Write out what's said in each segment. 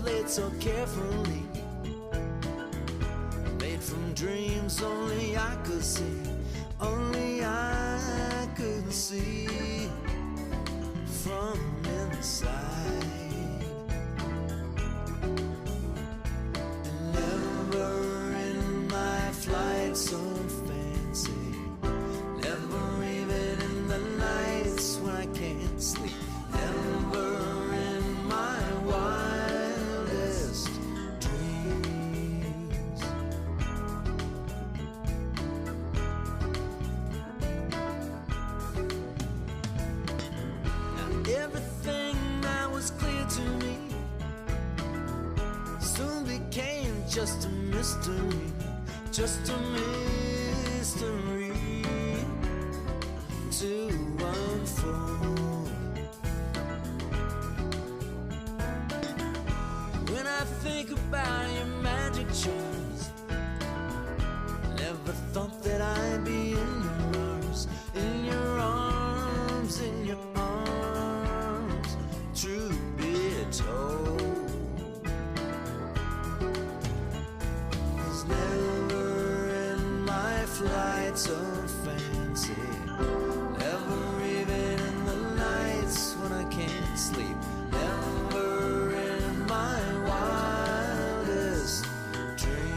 laid so carefully, made from dreams only I could see, only I could see from inside. And never in my flight so fancy, never even in the nights when I can't sleep, never in my wildest dreams. Now everything that was clear to me soon became just a mystery, just a mystery to unfold. When I think about your magic charms, never thought that I'd be in your arms, in your arms, in your arms, truth be told. 'Cause never in my flight so fancy, never even in the nights when I can't sleep, never in my wildest dreams.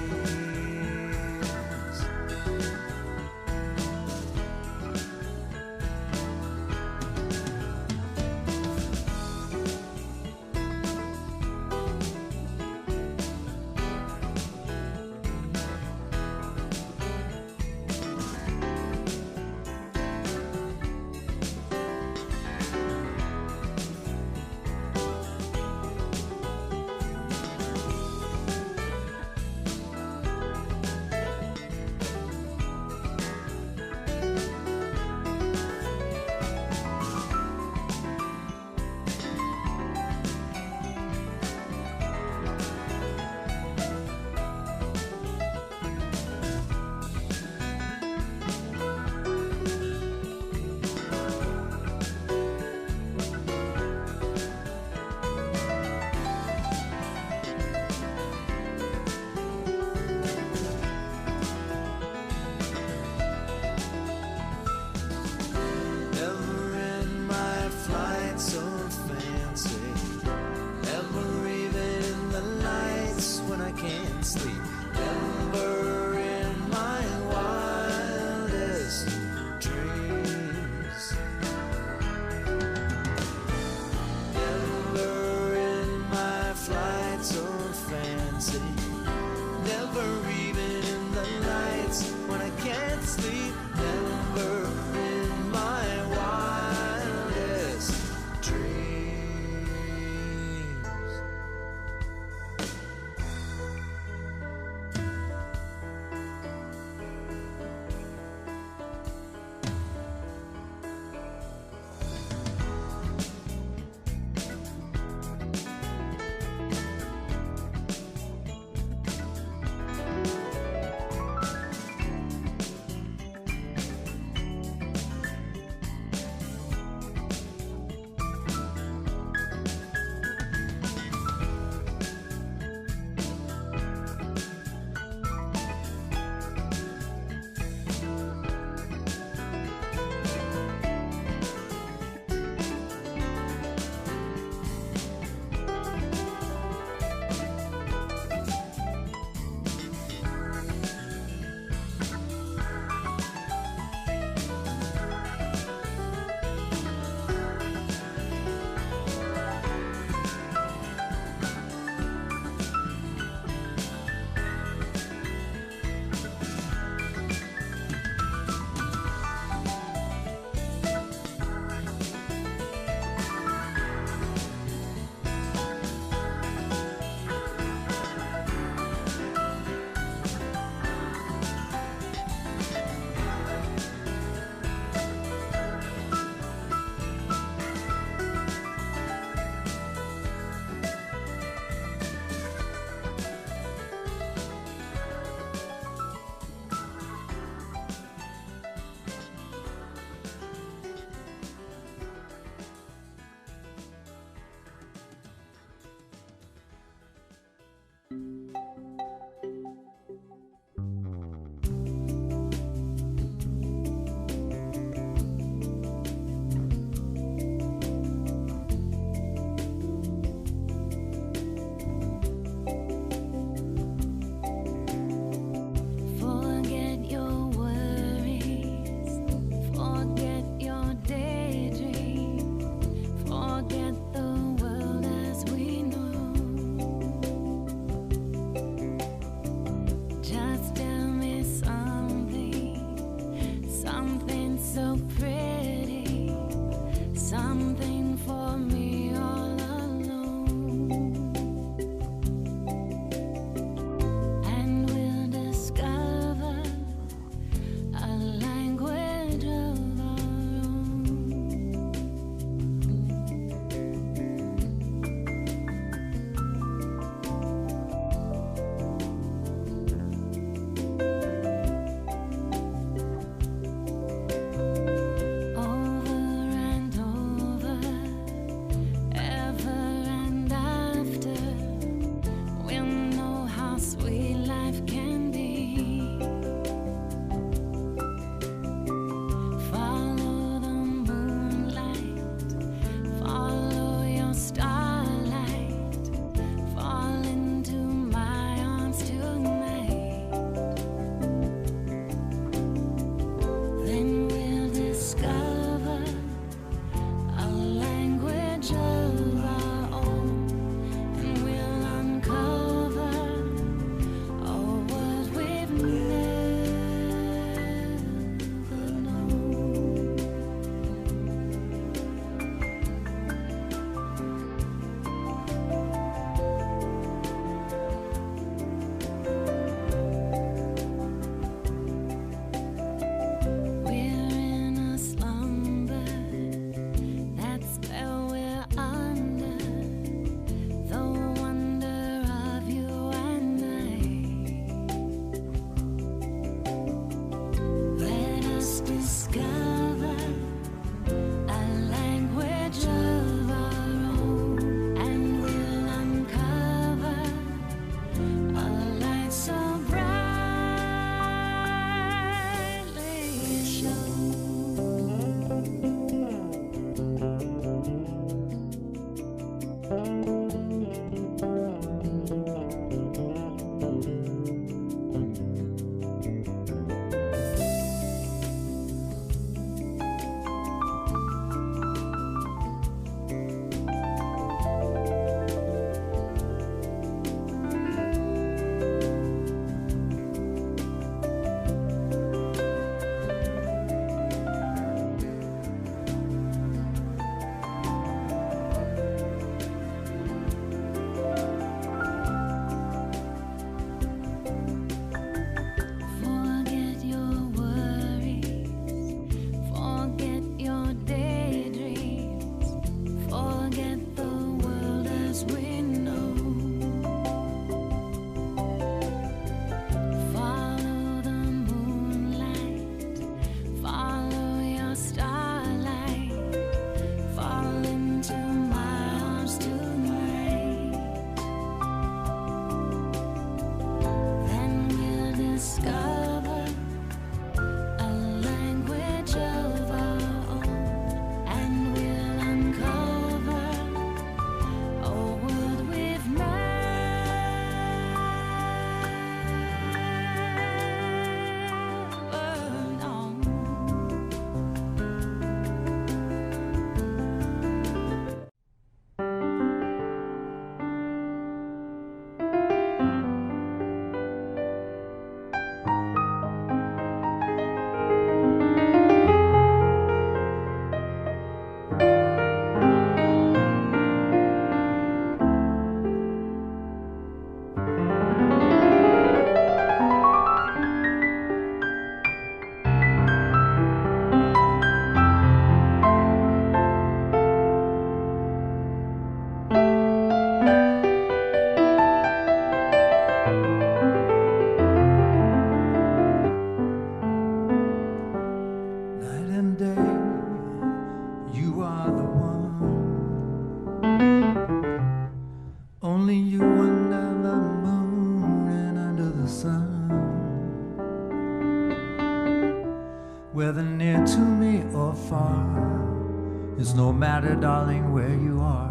matter, darling, where you are,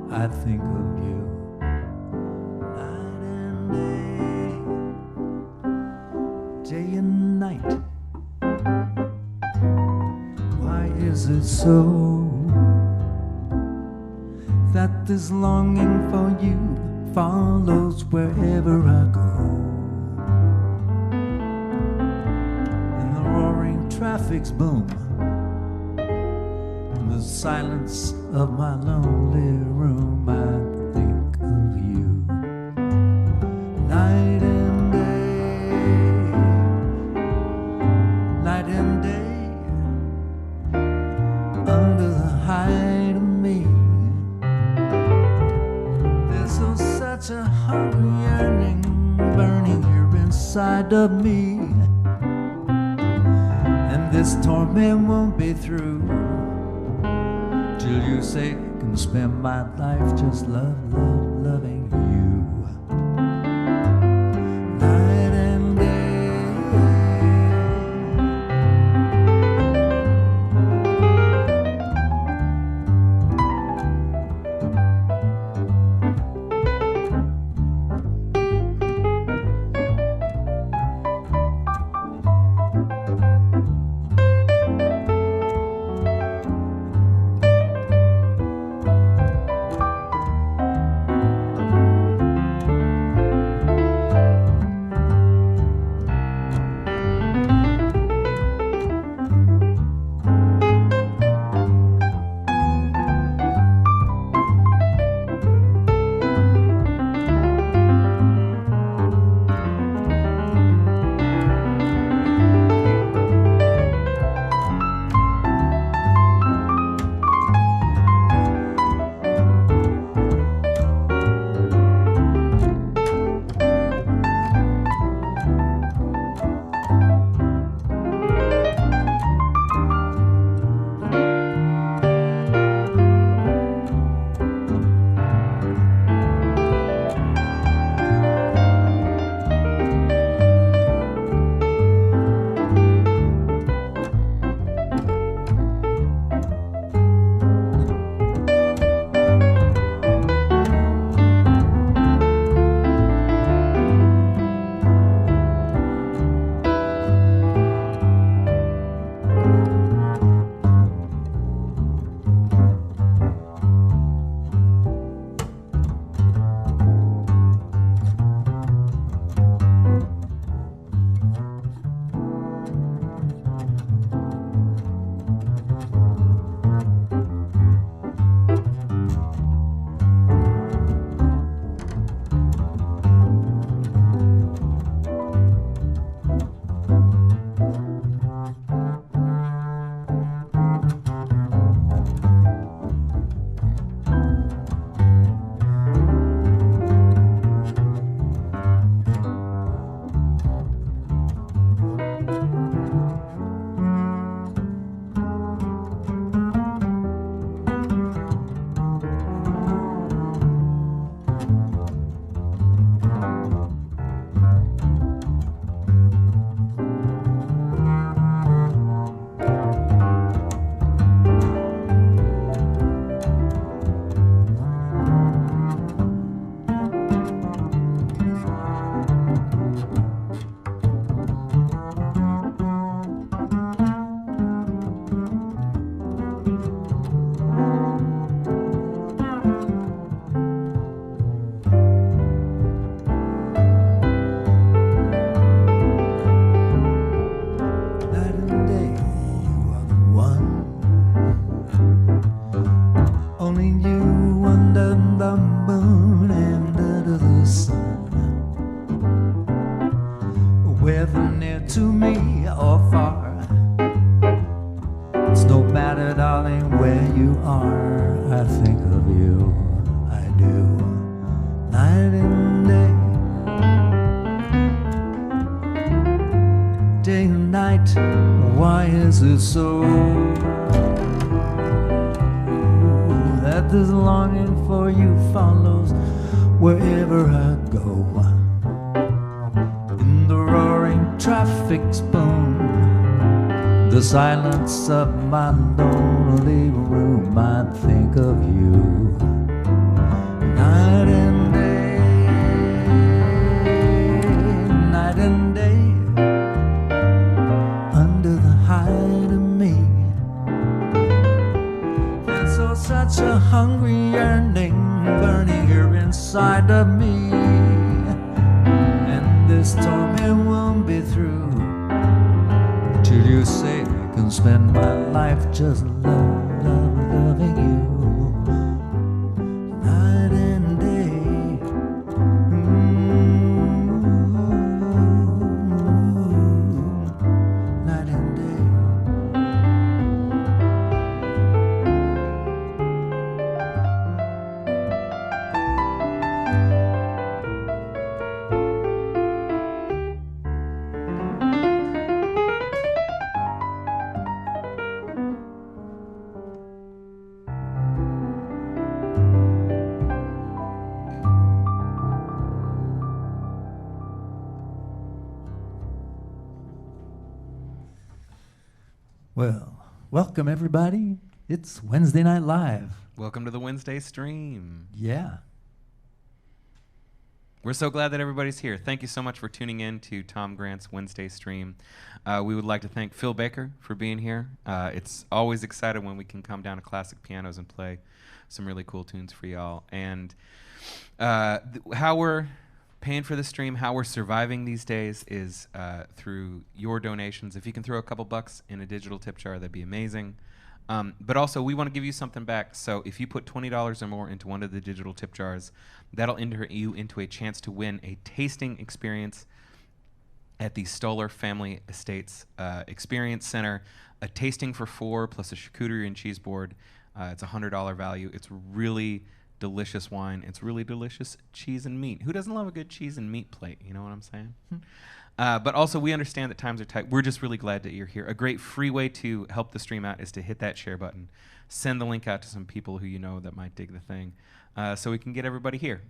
I think of you. Night and day, day and night. Why is it so that this longing for you follows wherever I go? In the roaring traffic's boom, in the silence of my lonely room, I think of you. Night and day, night and day, under the hide of me. There's such a hungry yearning burning here inside of me, and this torment won't be through till you say I can spend my life just loving you. Night and to me or far. It's no matter, darling, where you are. I think of you, I do, night and day, day and night. Why is it so that this longing for you follows wherever I go? In the roaring traffic's boom, The silence of my lonely room, I think of you night and day, night and day, under the hide of me. There's so such a hungry yearning burning here inside of me, and this torment won't be through till you say I can spend my life just loving you night and day. Night and day. Well, welcome everybody. It's Wednesday Night Live. Welcome to the Wednesday stream. Yeah. We're so glad that everybody's here. Thank you so much for tuning in to Tom Grant's Wednesday stream. We would like to thank Phil Baker for being here. It's always exciting when we can come down to classic pianos and play some really cool tunes for y'all. And how we're paying for the stream, how we're surviving these days is through your donations. If you can throw a couple bucks in a digital tip jar, that'd be amazing. But also, we want to give you something back. So if you put $20 or more into one of the digital tip jars, that'll enter you into a chance to win a tasting experience at the Stoller Family Estates Experience Center. A tasting for 4 plus a charcuterie and cheese board. It's a $100 value. It's really delicious wine. It's really delicious cheese and meat. Who doesn't love a good cheese and meat plate? You know what I'm saying? But also, we understand that times are tight. We're just really glad that you're here. A great free way to help the stream out is to hit that share button. Send the link out to some people who you know that might dig the thing, so we can get everybody here,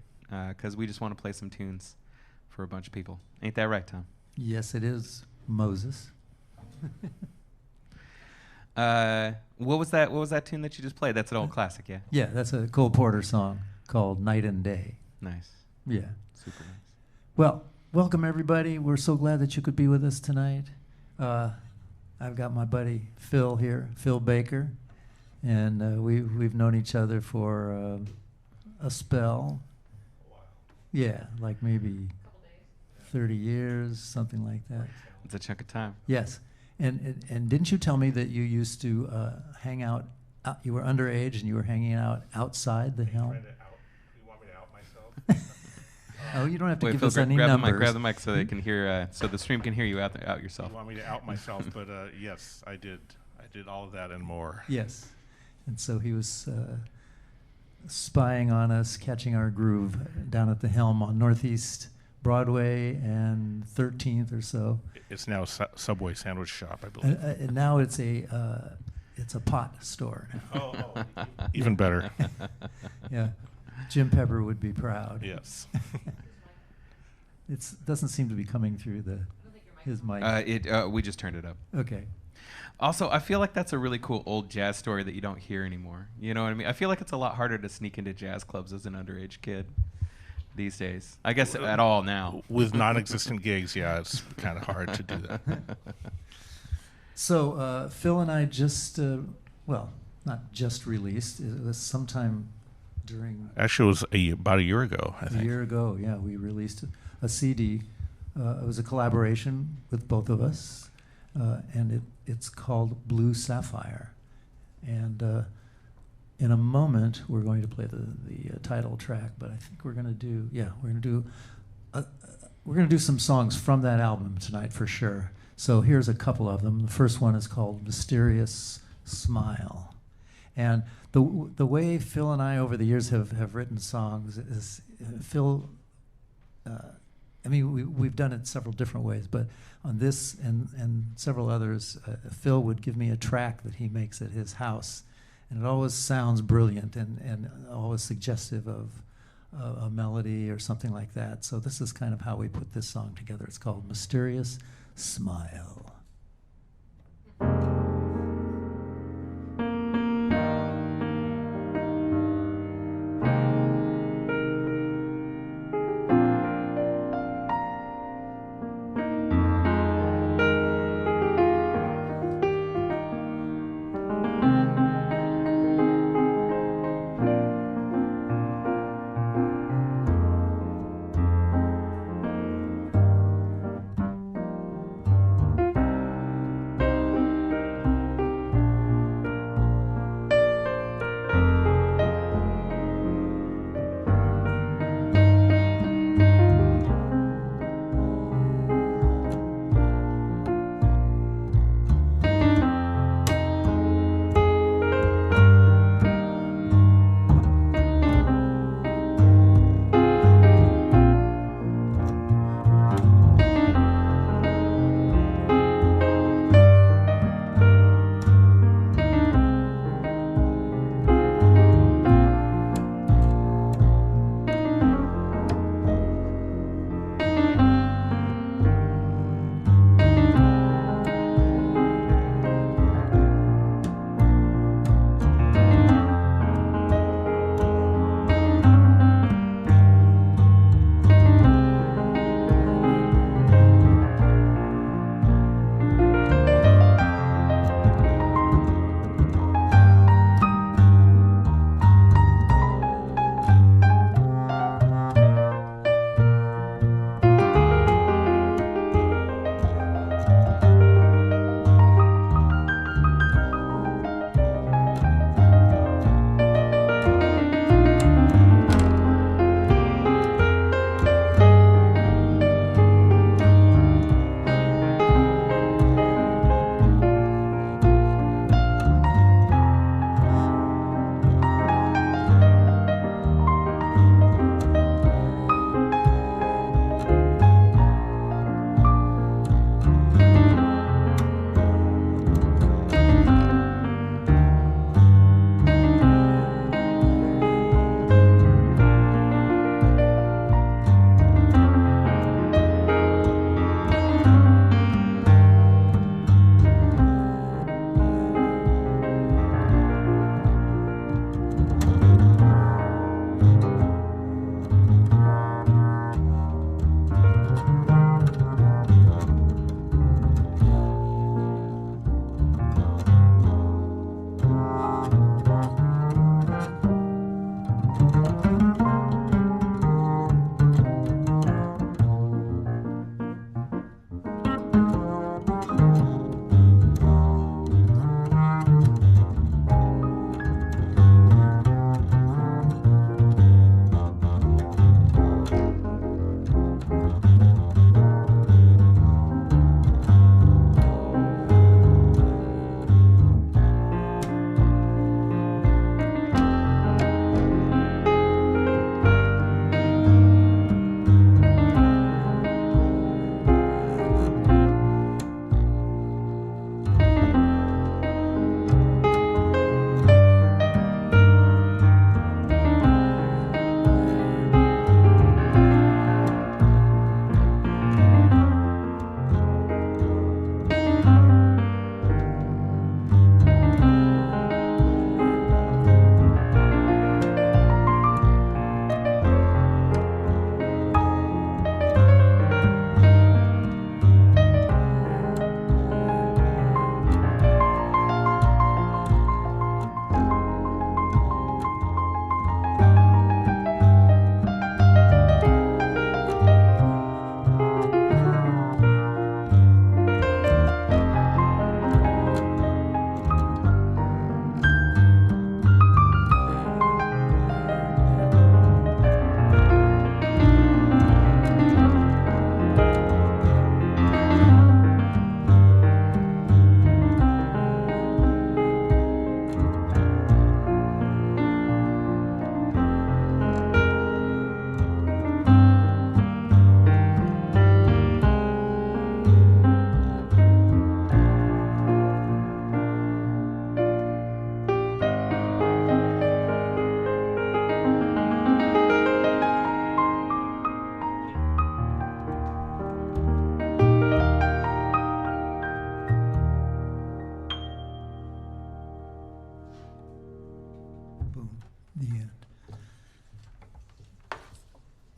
because we just want to play some tunes for a bunch of people. Ain't that right, Tom? Yes, it is, Moses. What was that? What was that tune that you just played? That's an old classic, yeah. Yeah, that's a Cole Porter song called Night and Day. Nice. Yeah. Super nice. Well, welcome everybody. We're so glad that you could be with us tonight. I've got my buddy Phil here, Phil Baker, and we've known each other for a spell. Yeah, like maybe 30 years, something like that. It's a chunk of time. Yes. And didn't you tell me that you used to hang out, you were underage and you were hanging out outside the helm? You want me to out myself? Oh, you don't have to Wait, give Phil, us any grab numbers. grab the mic so they can hear, so the stream can hear you out yourself. You want me to out myself, but yes, I did. I did all of that and more. Yes. And so he was spying on us, catching our groove down at the helm on Northeast Broadway and 13th or so. It's now a Subway sandwich shop, I believe. And now it's a pot store now. Oh, even better. Yeah. Jim Pepper would be proud. Yes. It doesn't seem to be coming through his mic. We just turned it up. Okay. Also, I feel like that's a really cool old jazz story that you don't hear anymore. You know what I mean? I feel like it's a lot harder to sneak into jazz clubs as an underage kid these days. I guess at all now. With non-existent gigs, yeah, it's kind of hard to do that. So Phil and I just, well, not just released. It was sometime during... Actually, it was about a year ago, I think. A year ago, yeah. We released a CD. It was a collaboration with both of us. And it's called Blue Sapphire. And in a moment, we're going to play the title track, but I think we're going to do some songs from that album tonight for sure. So here's a couple of them. The first one is called Mysterious Smile. And the way Phil and I over the years have written songs is Phil, I mean, we've done it several different ways, but on this and several others, Phil would give me a track that he makes at his house, and it always sounds brilliant and always suggestive of a melody or something like that. So this is kind of how we put this song together. It's called Mysterious Smile.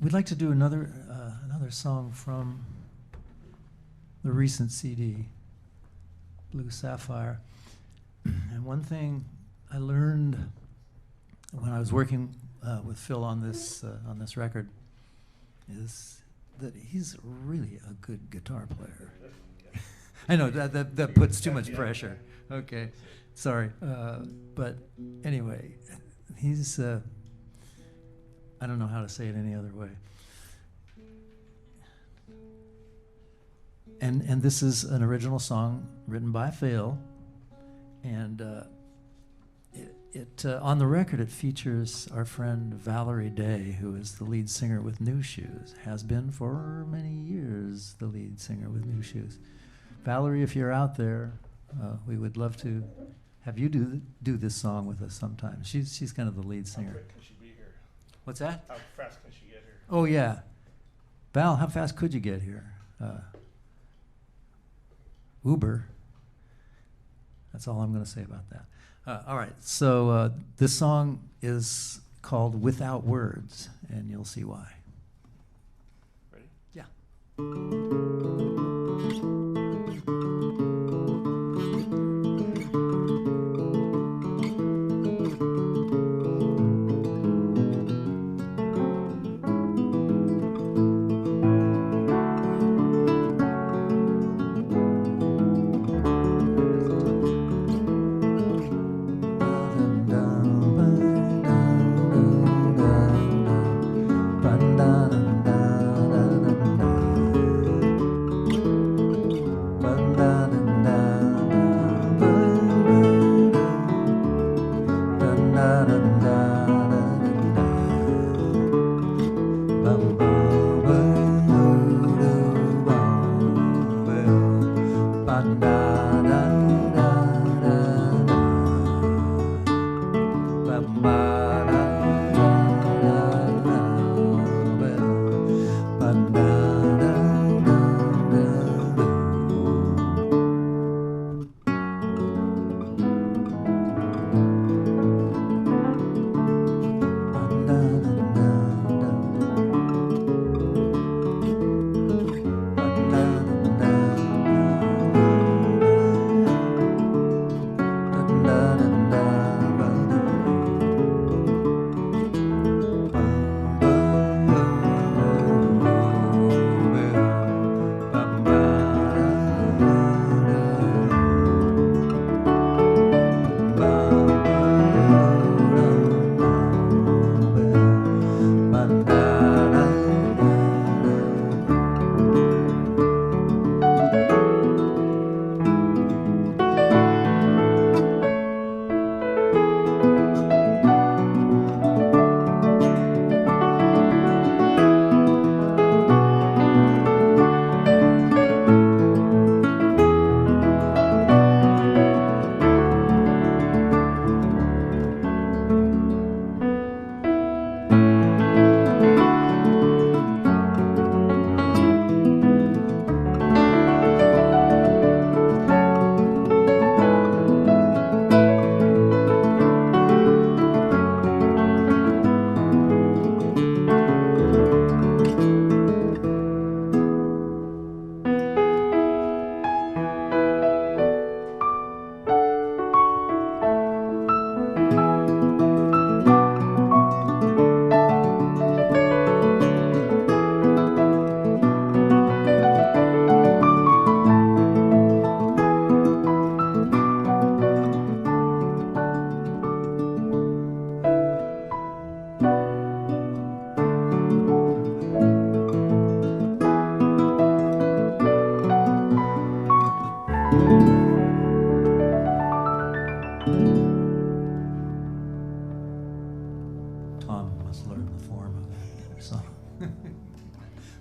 we'd like to do another song from the recent CD, Blue Sapphire. And one thing I learned when I was working with Phil on this record is that he's really a good guitar player. I know that puts too much pressure. Okay, sorry, but anyway, he's. I don't know how to say it any other way. And this is an original song written by Phil, and on the record it features our friend Valerie Day, who is the lead singer with New Shoes, has been for many years the lead singer with New Shoes. Valerie, if you're out there, we would love to have you do this song with us sometime. She's kind of the lead singer. How quick can she be here? What's that? How fast can she get here? Oh yeah, Val, how fast could you get here? Uber. That's all I'm going to say about that. All right, so this song is called Without Words, and you'll see why. Ready? Yeah.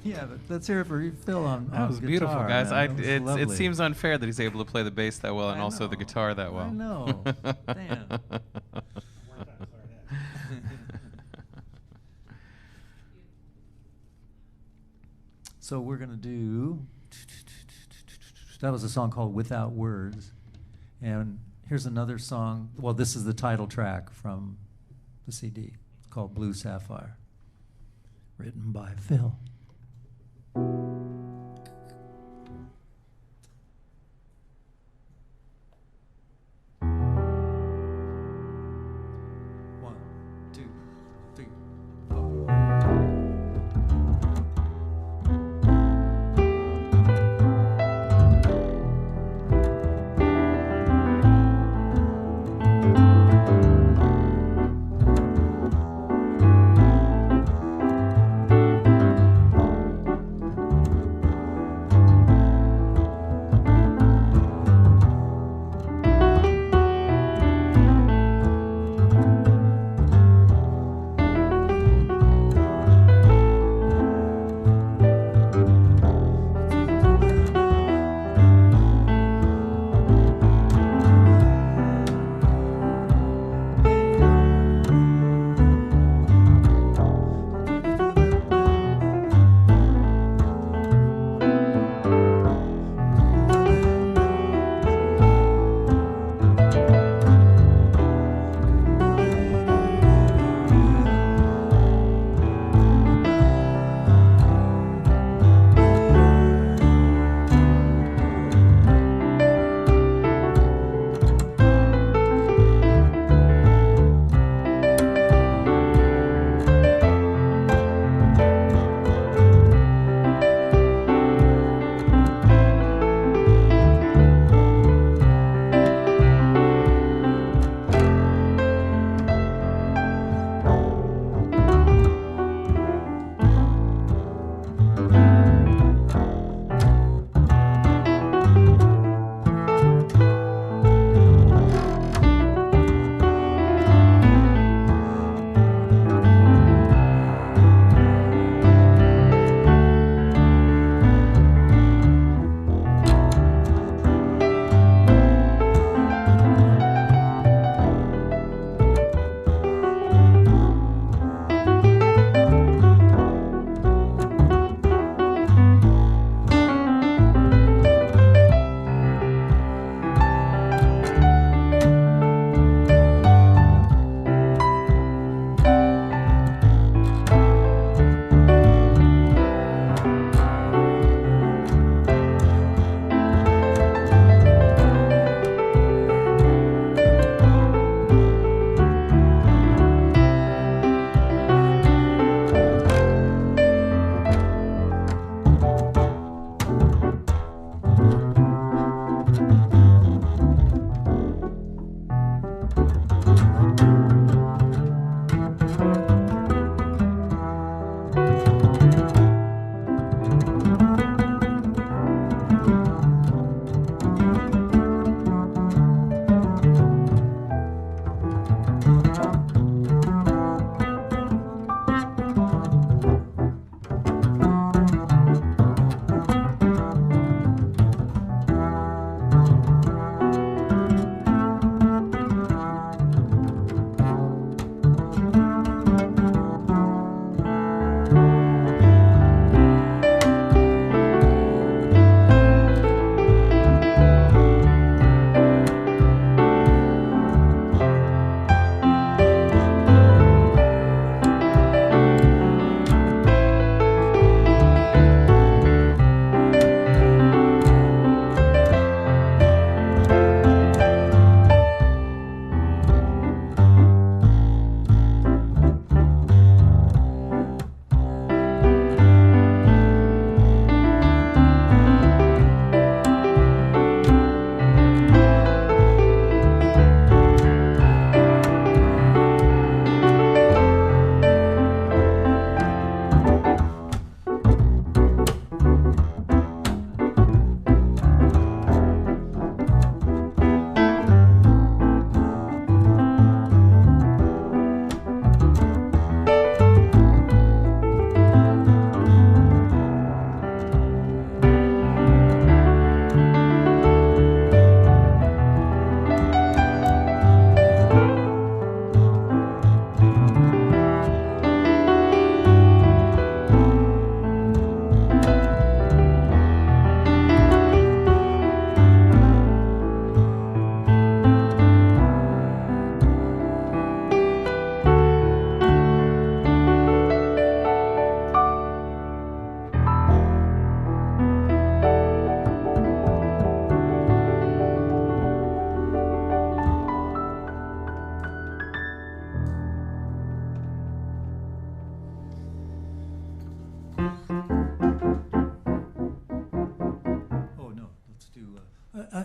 Yeah, but let's hear it for Phil on That was guitar, beautiful, guys. man. That was It lovely. seems unfair that he's able to play the bass that well and I also the know. guitar that well. I know. Damn. So we're going to do, that was a song called Without Words. And here's another song. Well, this is the title track from the CD called Blue Sapphire, written by Phil. One, two, three, four.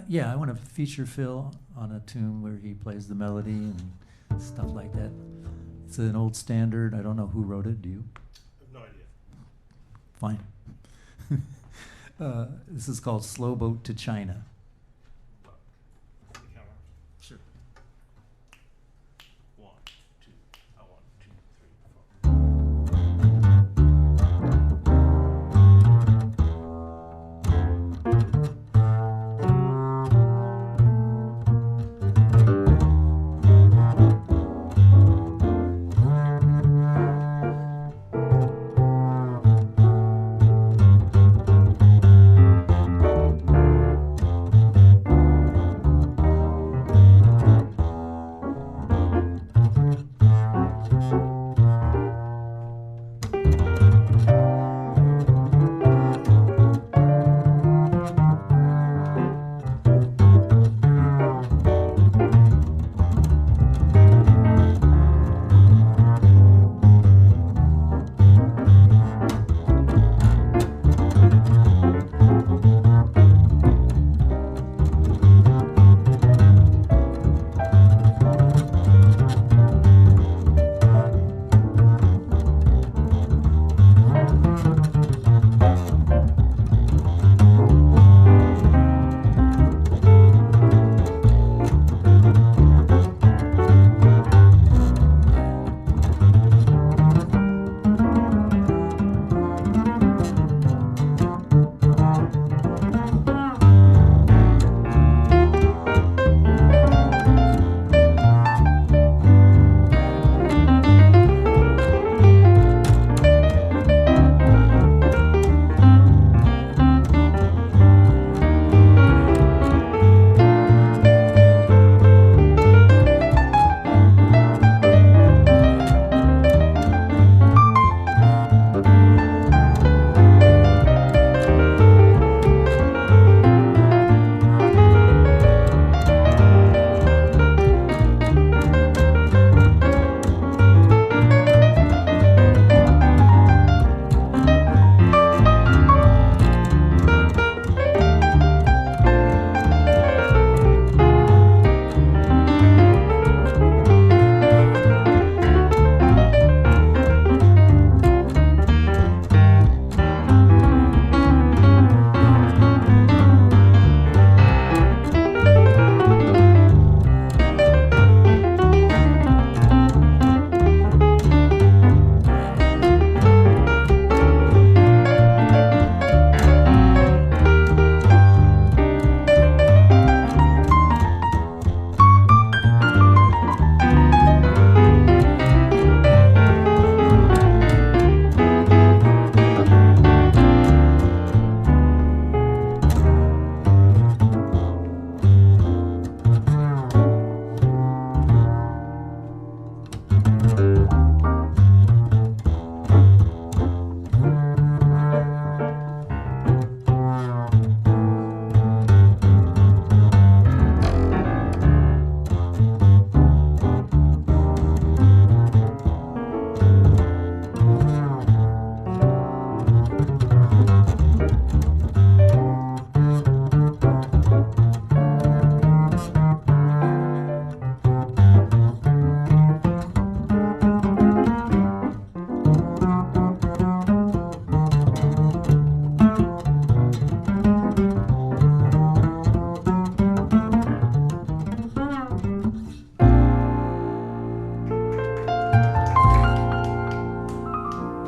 Yeah, I want to feature Phil on a tune where he plays the melody and stuff like that. It's an old standard. I don't know who wrote it. Do you? I have no idea. Fine. This is called Slowboat to China. Sure. 1, 2, 1, 2,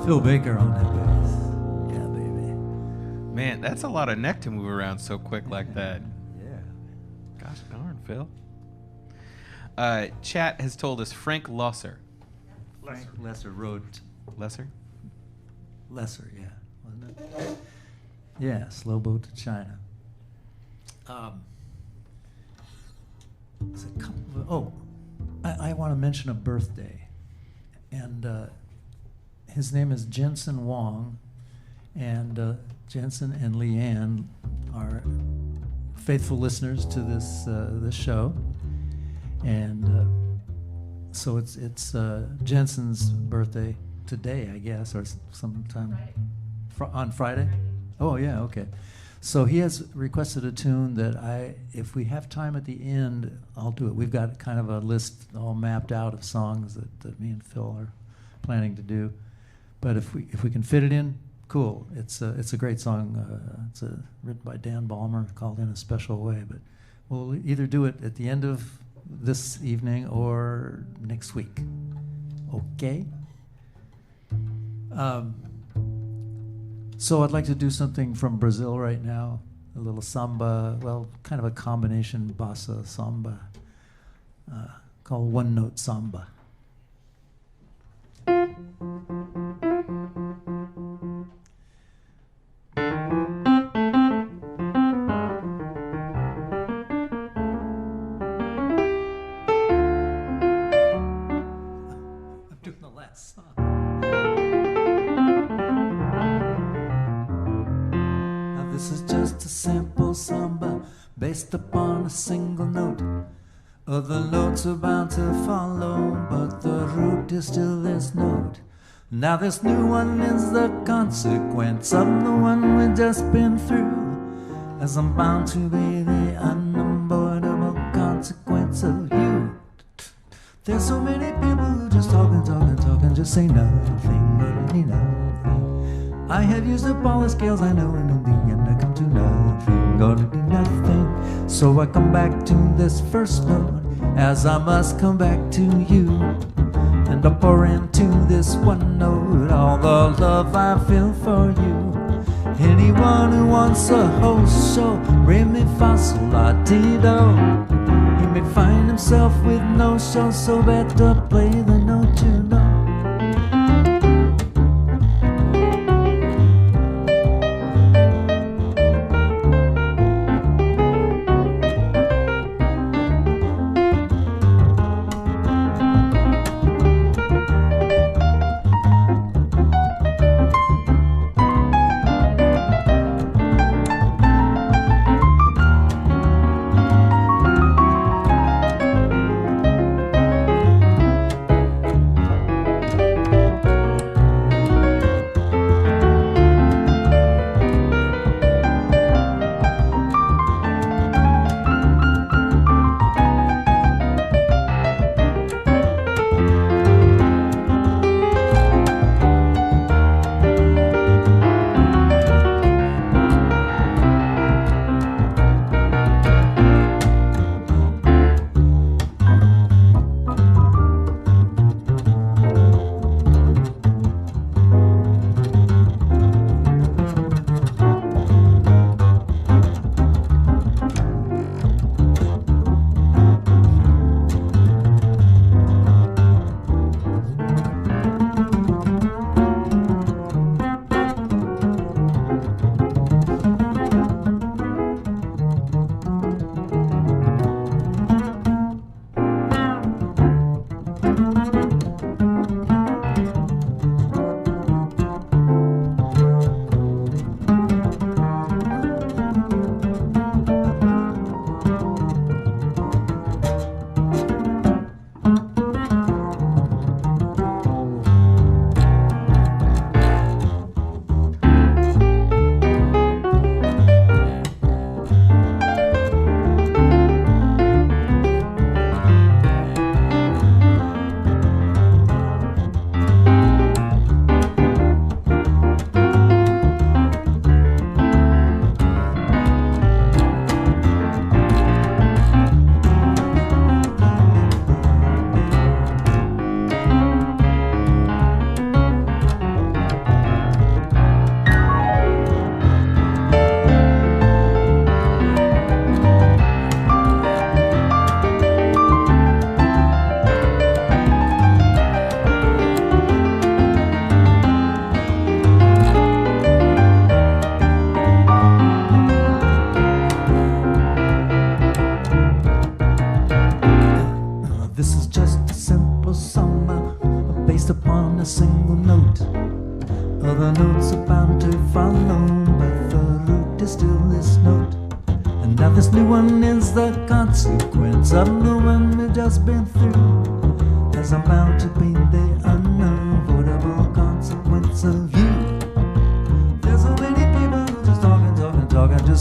Phil Baker on that bass. Yeah, baby. Man, that's a lot of neck to move around so quick like that. Yeah. Gosh darn, Phil. Chat has told us Frank Lesser. Frank Lesser wrote Lesser? Lesser, yeah, wasn't it? Yeah, Slowboat to China. There's a couple of, I want to mention a birthday, and his name is Jensen Wong, and Jensen and Leanne are faithful listeners to this show, and so it's Jensen's birthday today, I guess, or sometime on Friday. Oh yeah, okay. So he has requested a tune that if we have time at the end, I'll do it. We've got kind of a list all mapped out of songs that me and Phil are planning to do. But if we can fit it in, cool. It's a great song. It's written by Dan Ballmer, called In a Special Way. But we'll either do it at the end of this evening or next week. Okay? So I'd like to do something from Brazil right now, a little samba, well, kind of a combination bossa samba, called One Note Samba. I'm doing the last song. This is just a simple samba based upon a single note. Other notes are bound to follow, but the root is still this note. Now this new one is the consequence of the one we've just been through, as I'm bound to be the unavoidable consequence of you. There's so many people who just talk and talk and talk and just say nothing, really nothing. I have used up all the scales I know, and in the end I come to nothing, gonna do nothing. So I come back to this first note, as I must come back to you. And I pour into this one note all the love I feel for you. Anyone who wants a host show, re mi fa sol la ti do, he may find himself with no show, so better play the note you know. Now this new one is the consequence of the one we've just been through, as I'm bound to be the unavoidable consequence of you. There's so many people who just talk and talk and talk and just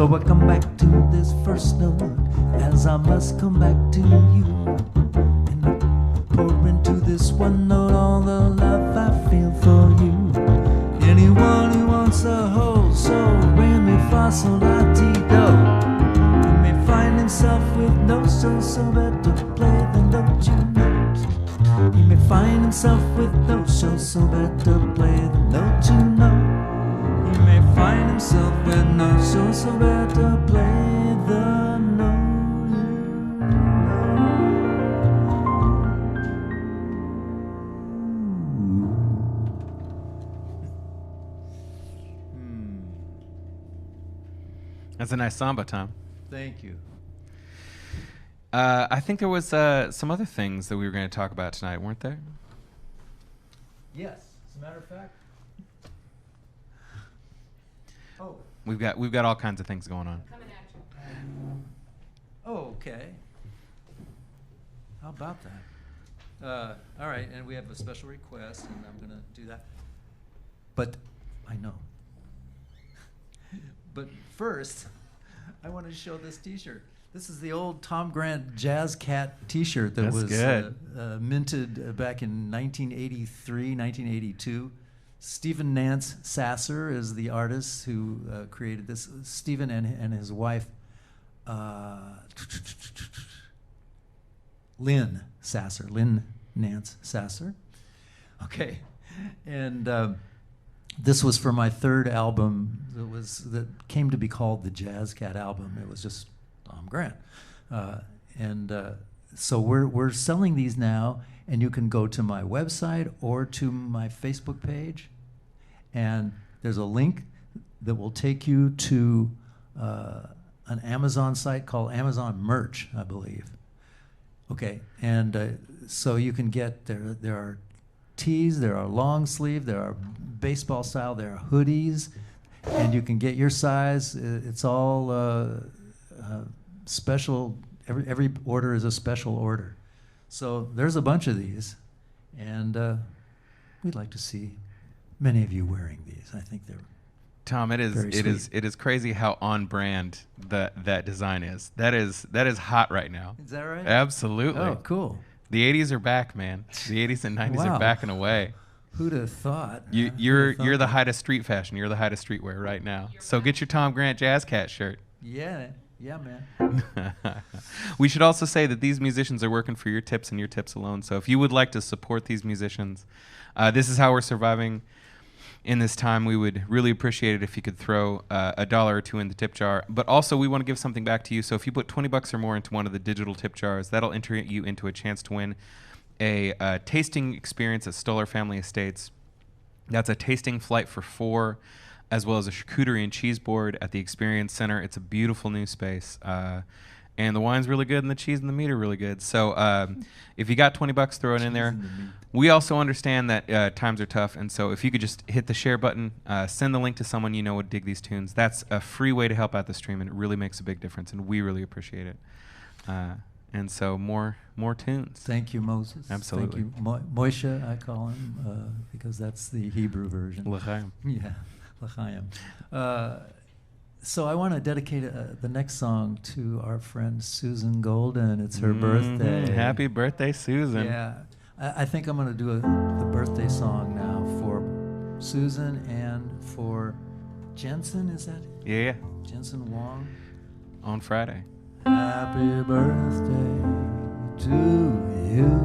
So I come back to this first note, as I must come back to you. And I pour into this one note all the love I feel for you. Anyone who wants a whole soul, re mi fa sol la ti do, he may find himself with no soul, so better play the note you know. He may find himself with no soul, so better play the note you know. He may find himself with no soul, so better play the note you know. That's a nice samba, Tom. Thank you. I think there was some other things that we were going to talk about tonight, weren't there? Yes, as a matter of fact. Oh. We've got all kinds of things going on. Coming at you. Oh, okay. How about that? All right, and we have a special request, and I'm going to do that. But I know. But first, I want to show this T-shirt. This is the old Tom Grant Jazz Cat T-shirt that That's was good. minted back in 1983, 1982. Stephen Nance Sasser is the artist who created this. Stephen and his wife, Lynn Nance Sasser. Okay, and this was for my third album that came to be called the Jazz Cat album. It was just Tom Grant, so we're selling these now, and you can go to my website or to my Facebook page, and there's a link that will take you to an Amazon site called Amazon Merch, I believe. Okay, and so you can get there are tees, there are long sleeve, there are baseball style, there are hoodies, and you can get your size. It's all special. Every order is a special order. So there's a bunch of these, and we'd like to see many of you wearing these. I think they're Tom, it is crazy how on brand that design is. That is hot right now. Is that right? Absolutely. Oh, cool. The 80s are back, man. The 80s and 90s Wow. are backing away. Who'd have thought? You're the height of street fashion. You're the height of streetwear right now. So get your Tom Grant Jazz Cat shirt. Yeah, man. We should also say that these musicians are working for your tips and your tips alone. So if you would like to support these musicians, this is how we're surviving in this time. We would really appreciate it if you could throw $1 or $2 in the tip jar. But also, we want to give something back to you. So if you put $20 or more into one of the digital tip jars, that'll enter you into a chance to win a tasting experience at Stoller Family Estates. That's a tasting flight for 4, as well as a charcuterie and cheese board at the Experience Center. It's a beautiful new space. And the wine's really good, and the cheese and the meat are really good. So if you got $20, throw it in there. We also understand that times are tough, and so if you could just hit the share button, send the link to someone you know would dig these tunes. That's a free way to help out the stream, and it really makes a big difference, and we really appreciate it. And so more tunes. Thank you, Moses. Absolutely. Thank you, Moshe, I call him, because that's the Hebrew version. L'chaim. Yeah, L'chaim. So I want to dedicate the next song to our friend Susan Golden. It's her birthday. Happy birthday, Susan. Yeah. I think I'm going to do the birthday song now for Susan and for Jensen, is that? Yeah. Jensen Wong. On Friday. Happy birthday to you.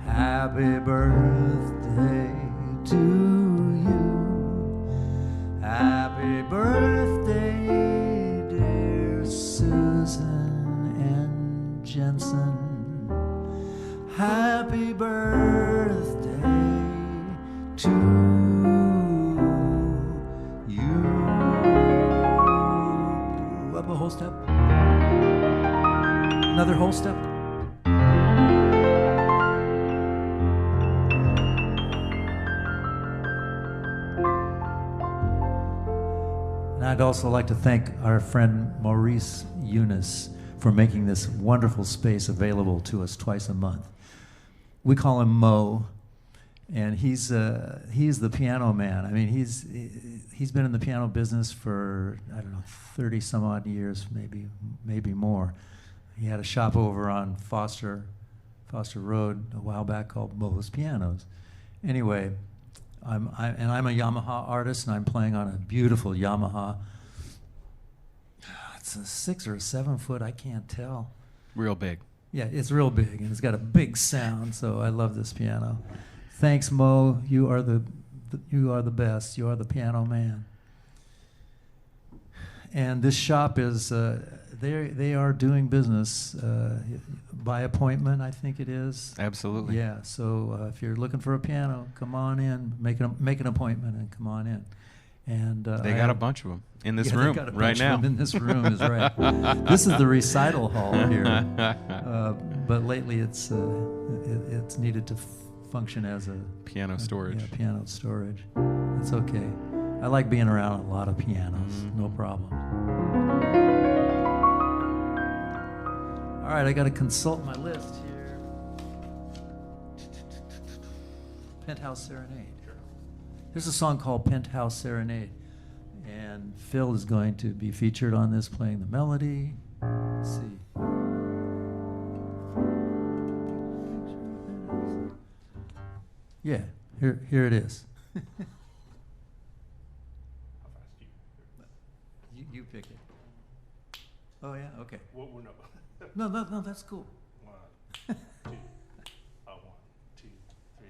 Happy birthday to you. Happy birthday, dear Susan and Jensen. Happy birthday to you. Up a whole step. Another whole step. And I'd also like to thank our friend Maurice Eunice for making this wonderful space available to us twice a month. We call him Mo, And he's the piano man. I mean, he's been in the piano business for, I don't know, 30 some odd years, maybe more. He had a shop over on Foster Road a while back called Bo's Pianos. Anyway, I'm a Yamaha artist, and I'm playing on a beautiful Yamaha. It's a 6 or a 7 foot, I can't tell. Real big. Yeah, it's real big, and it's got a big sound, so I love this piano. Thanks, Mo. You are the best. You are the piano man. And this shop is they are doing business by appointment, I think it is. Absolutely. Yeah. So if you're looking for a piano, come on in. Make an appointment and come on in. And they got a bunch of them in this yeah, room they got a right bunch now. of them in this room is right. This is the recital hall here, but lately it's needed to function as a Piano storage. Yeah, piano storage. It's okay. I like being around a lot of pianos. No problem. All right, I got to consult my list here. Penthouse Serenade. There's a song called Penthouse Serenade, and Phil is going to be featured on this, playing the melody. Let's see. Yeah, here it is. You pick it. Oh yeah, okay. Well, no. No, that's cool. 1, 2. 1, 2, 3.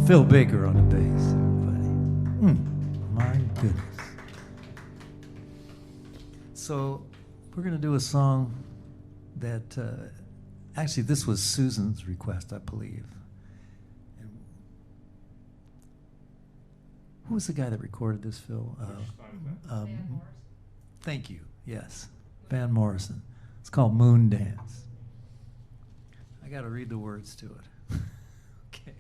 Phil Baker on the bass, everybody. My goodness. So we're going to do a song that, actually this was Susan's request, I believe. And who was the guy that recorded this, Phil? Van Morrison. Thank you, yes, Van Morrison. It's called Moondance. I got to read the words to it. Okay.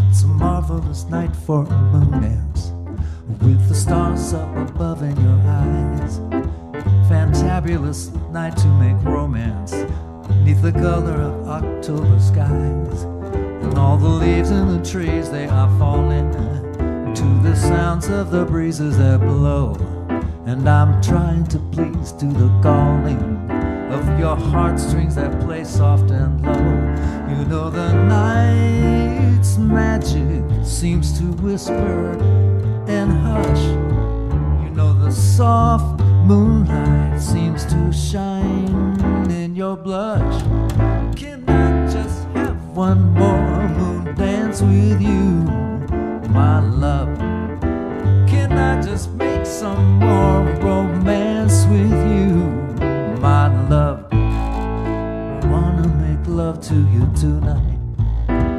It's a marvelous night for a moon dance, with the stars up above in your eyes. Fantabulous night to make romance, neath the color of October skies. And all the leaves in the trees, they are falling to the sounds of the breezes that blow. And I'm trying to please to the calling of your heartstrings that play soft and low. You know the night's magic seems to whisper and hush. You know the soft moonlight seems to shine in your blush. Can I just have one more moon dance with you, my love? Can I just make some more romance with you, my love? I wanna make love to you tonight.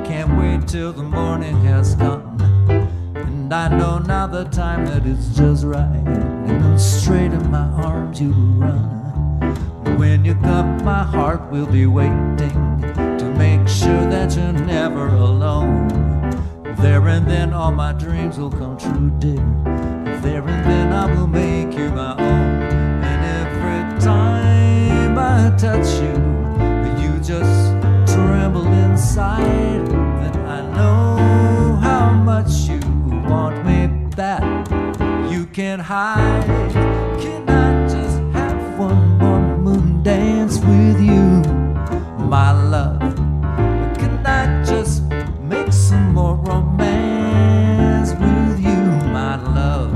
Can't wait till the morning has come. And I know now the time that it's just right. And straight in my arms you will run. When you come, my heart will be waiting to make sure that you're never alone. There and then all my dreams will come true, dear. There and then I will make you my own. And every time I touch you, you just tremble inside. Then I know how much you want me, that you can't hide. Can I just have one more moon dance with you, my love? Can I just make some more romance with you, my love?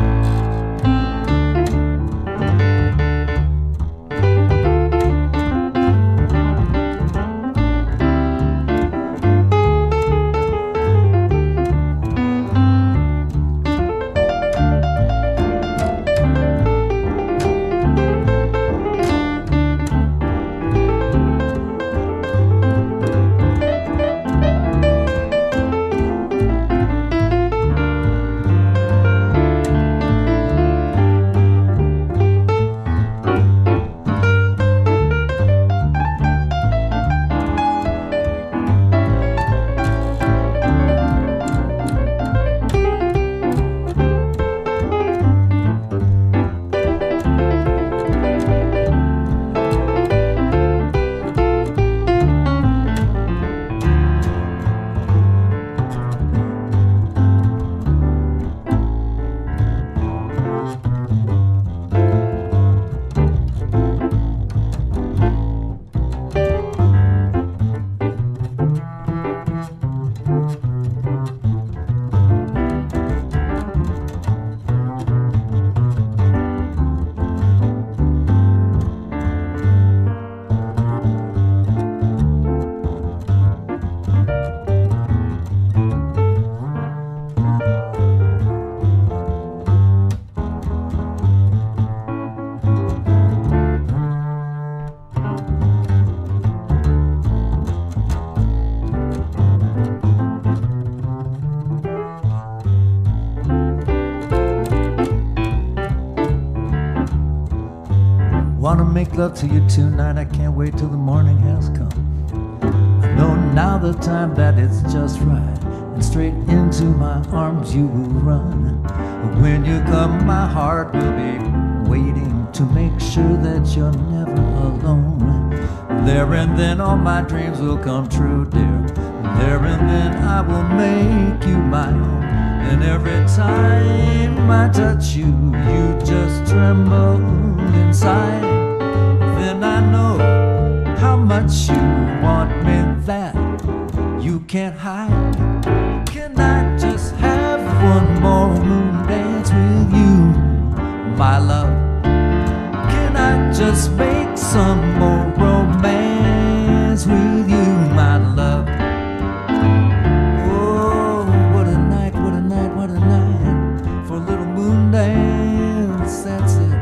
Wanna make love to you tonight, I can't wait till the morning has come. I know now the time that it's just right, and straight into my arms you will run. When you come, my heart will be waiting to make sure that you're never alone. There and then all my dreams will come true, dear. There and then I will make you my own. And every time I touch you, you just tremble inside. Then I know can't hide. Can I just have one more moon dance with you, my love? Can I just make some more romance with you, my love? Oh, what a night, what a night, what a night for a little moon dance, that's it.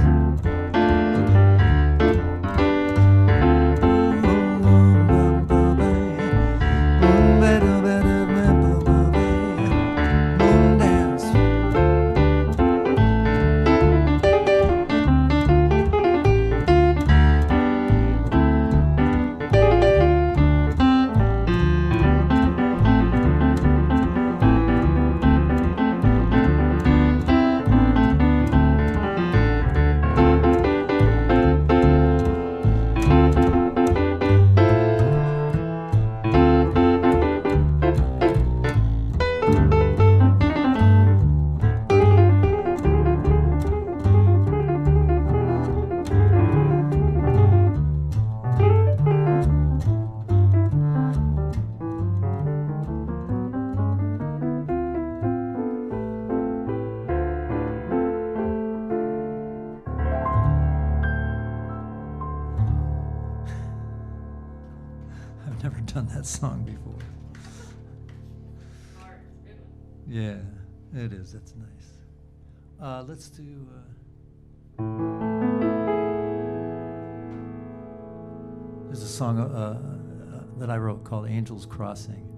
I've never done that song before. Yeah, it is. That's nice. Let's do. There's a song that I wrote called "Angels Crossing."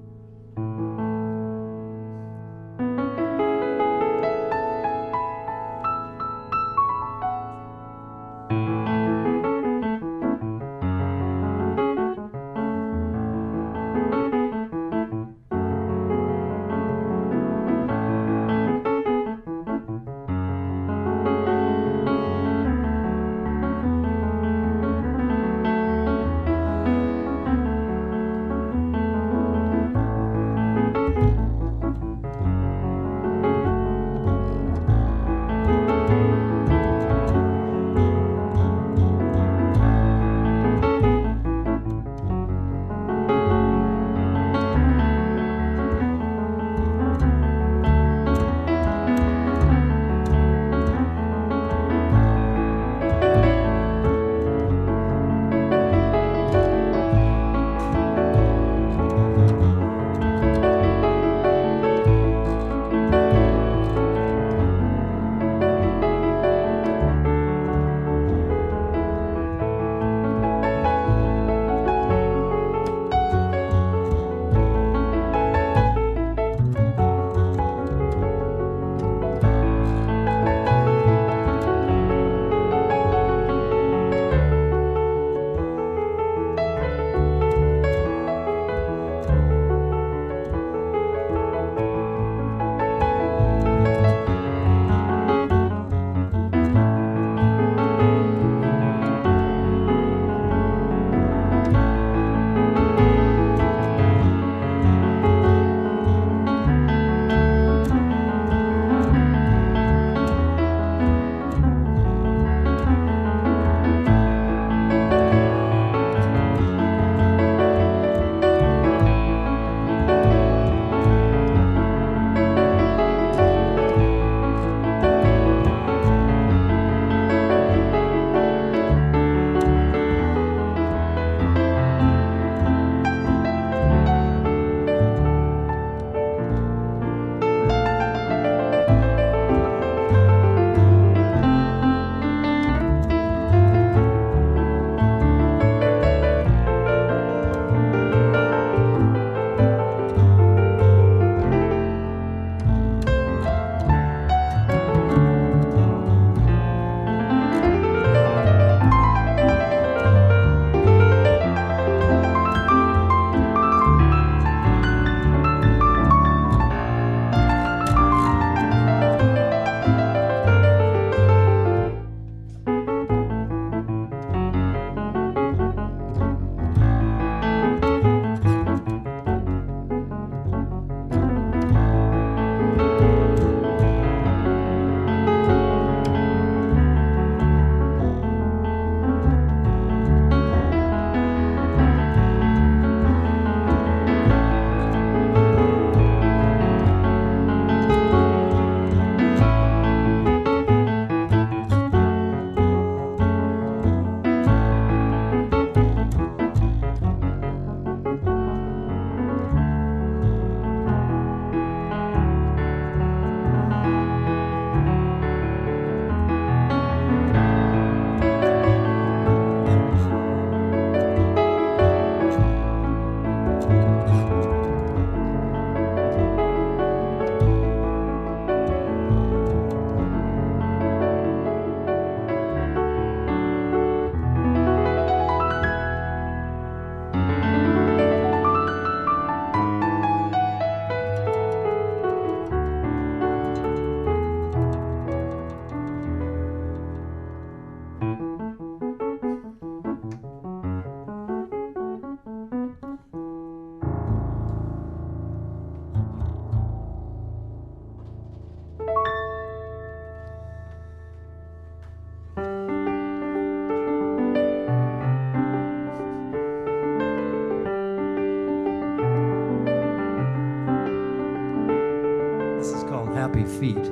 feet.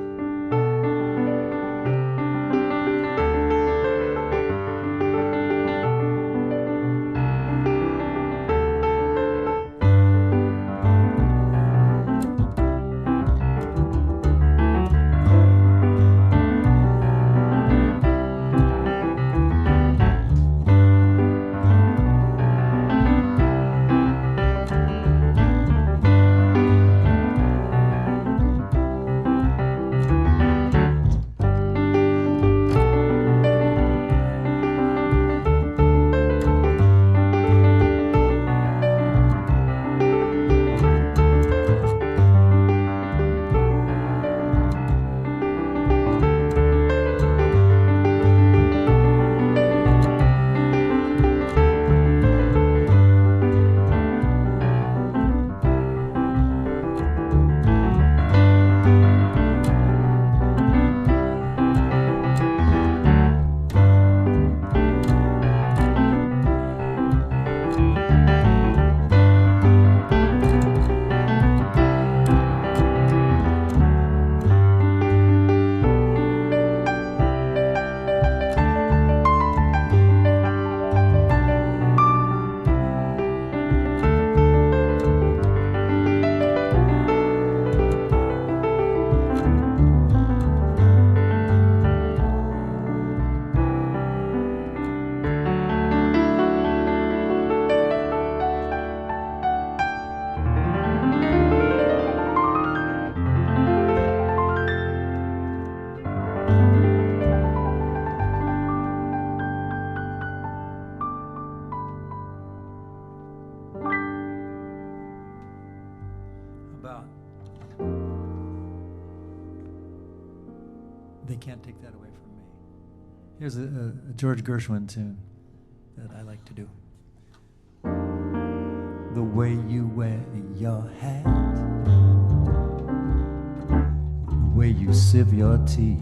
About They Can't Take That Away From Me. Here's a George Gershwin tune that I like to do. The way you wear your hat, the way you sip your tea,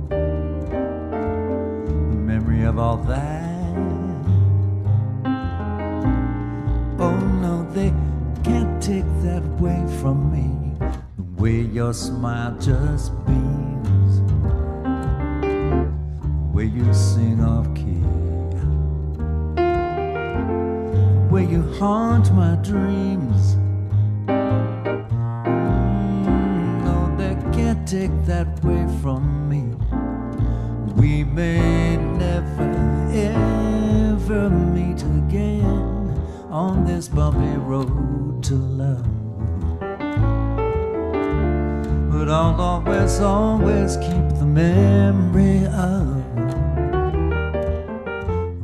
the memory of all that. Oh no, they can't take that away from me. The way your smile just beams, the way you sing off key, the way you haunt my dreams. No, they can't take that away from me. We may never ever meet again on this bumpy road to love, but I'll always, always keep the memory of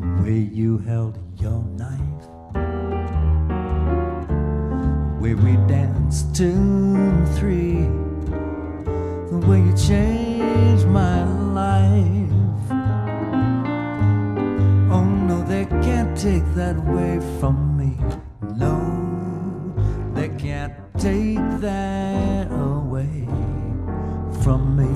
the way you held your knife, the way we danced 2 and 3, the way you changed my life. Oh no, they can't take that away from me. No, they can't take that away from me.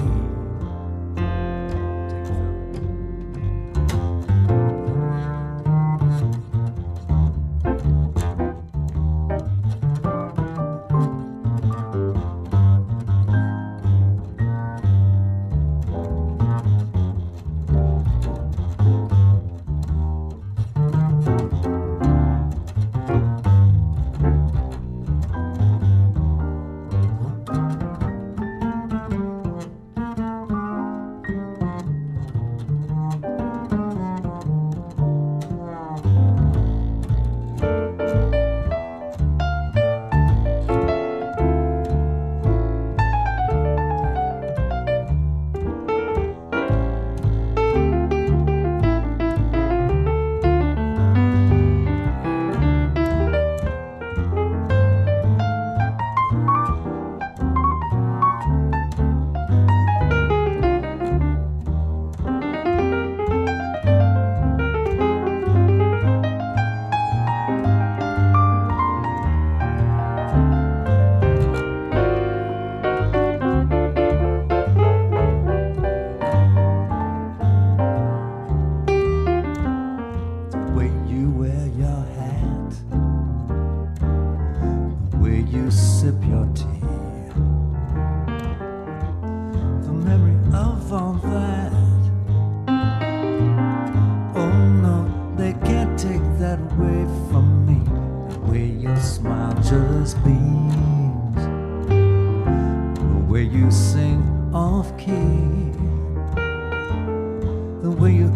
will you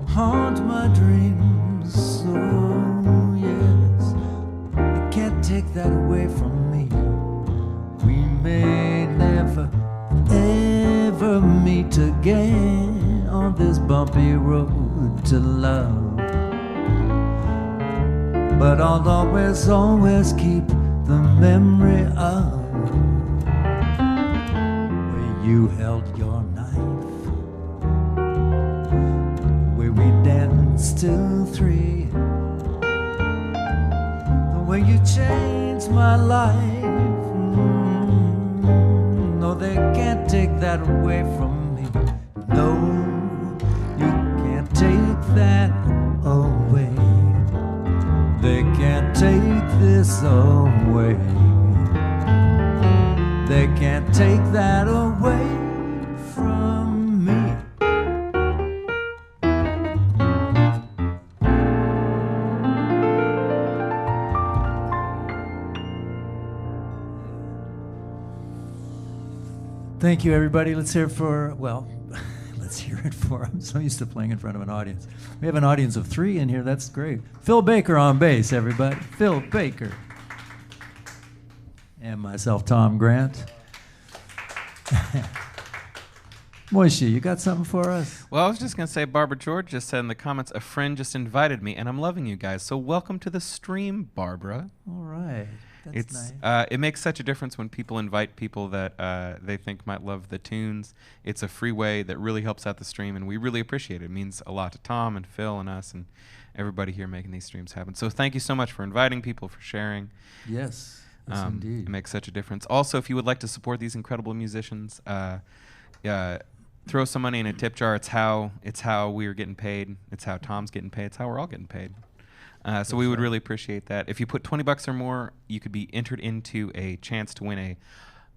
haunt my dreams? So yes, you can't take that away from me. We may never ever meet again on this bumpy road to love, but I'll always, always keep the memory of where you held your knife, where we danced till 3, the way you changed my life. No, they can't take that away from me. No, you can't take that away. They can't take this away. They can't take that away from me. Thank you, everybody. Let's hear it for, well, let's hear it for, I'm so used to playing in front of an audience. We have an audience of 3 in here. That's great. Phil Baker on bass, everybody. Phil Baker. And myself, Tom Grant. Moishi, you got something for us? Well, I was just going to say, Barbara George just said in the comments, a friend just invited me, and I'm loving you guys. So welcome to the stream, Barbara. All right. That's It's nice. it makes such a difference when people invite people that they think might love the tunes. It's a free way that really helps out the stream, and we really appreciate it. It means a lot to Tom and Phil and us and everybody here making these streams happen. So thank you so much for inviting people, for sharing. Yes, yes, indeed. It makes such a difference. Also, if you would like to support these incredible musicians, throw some money in a tip jar. It's how we are getting paid. It's how Tom's getting paid. It's how we're all getting paid. So we would really appreciate that. If you put $20 or more, you could be entered into a chance to win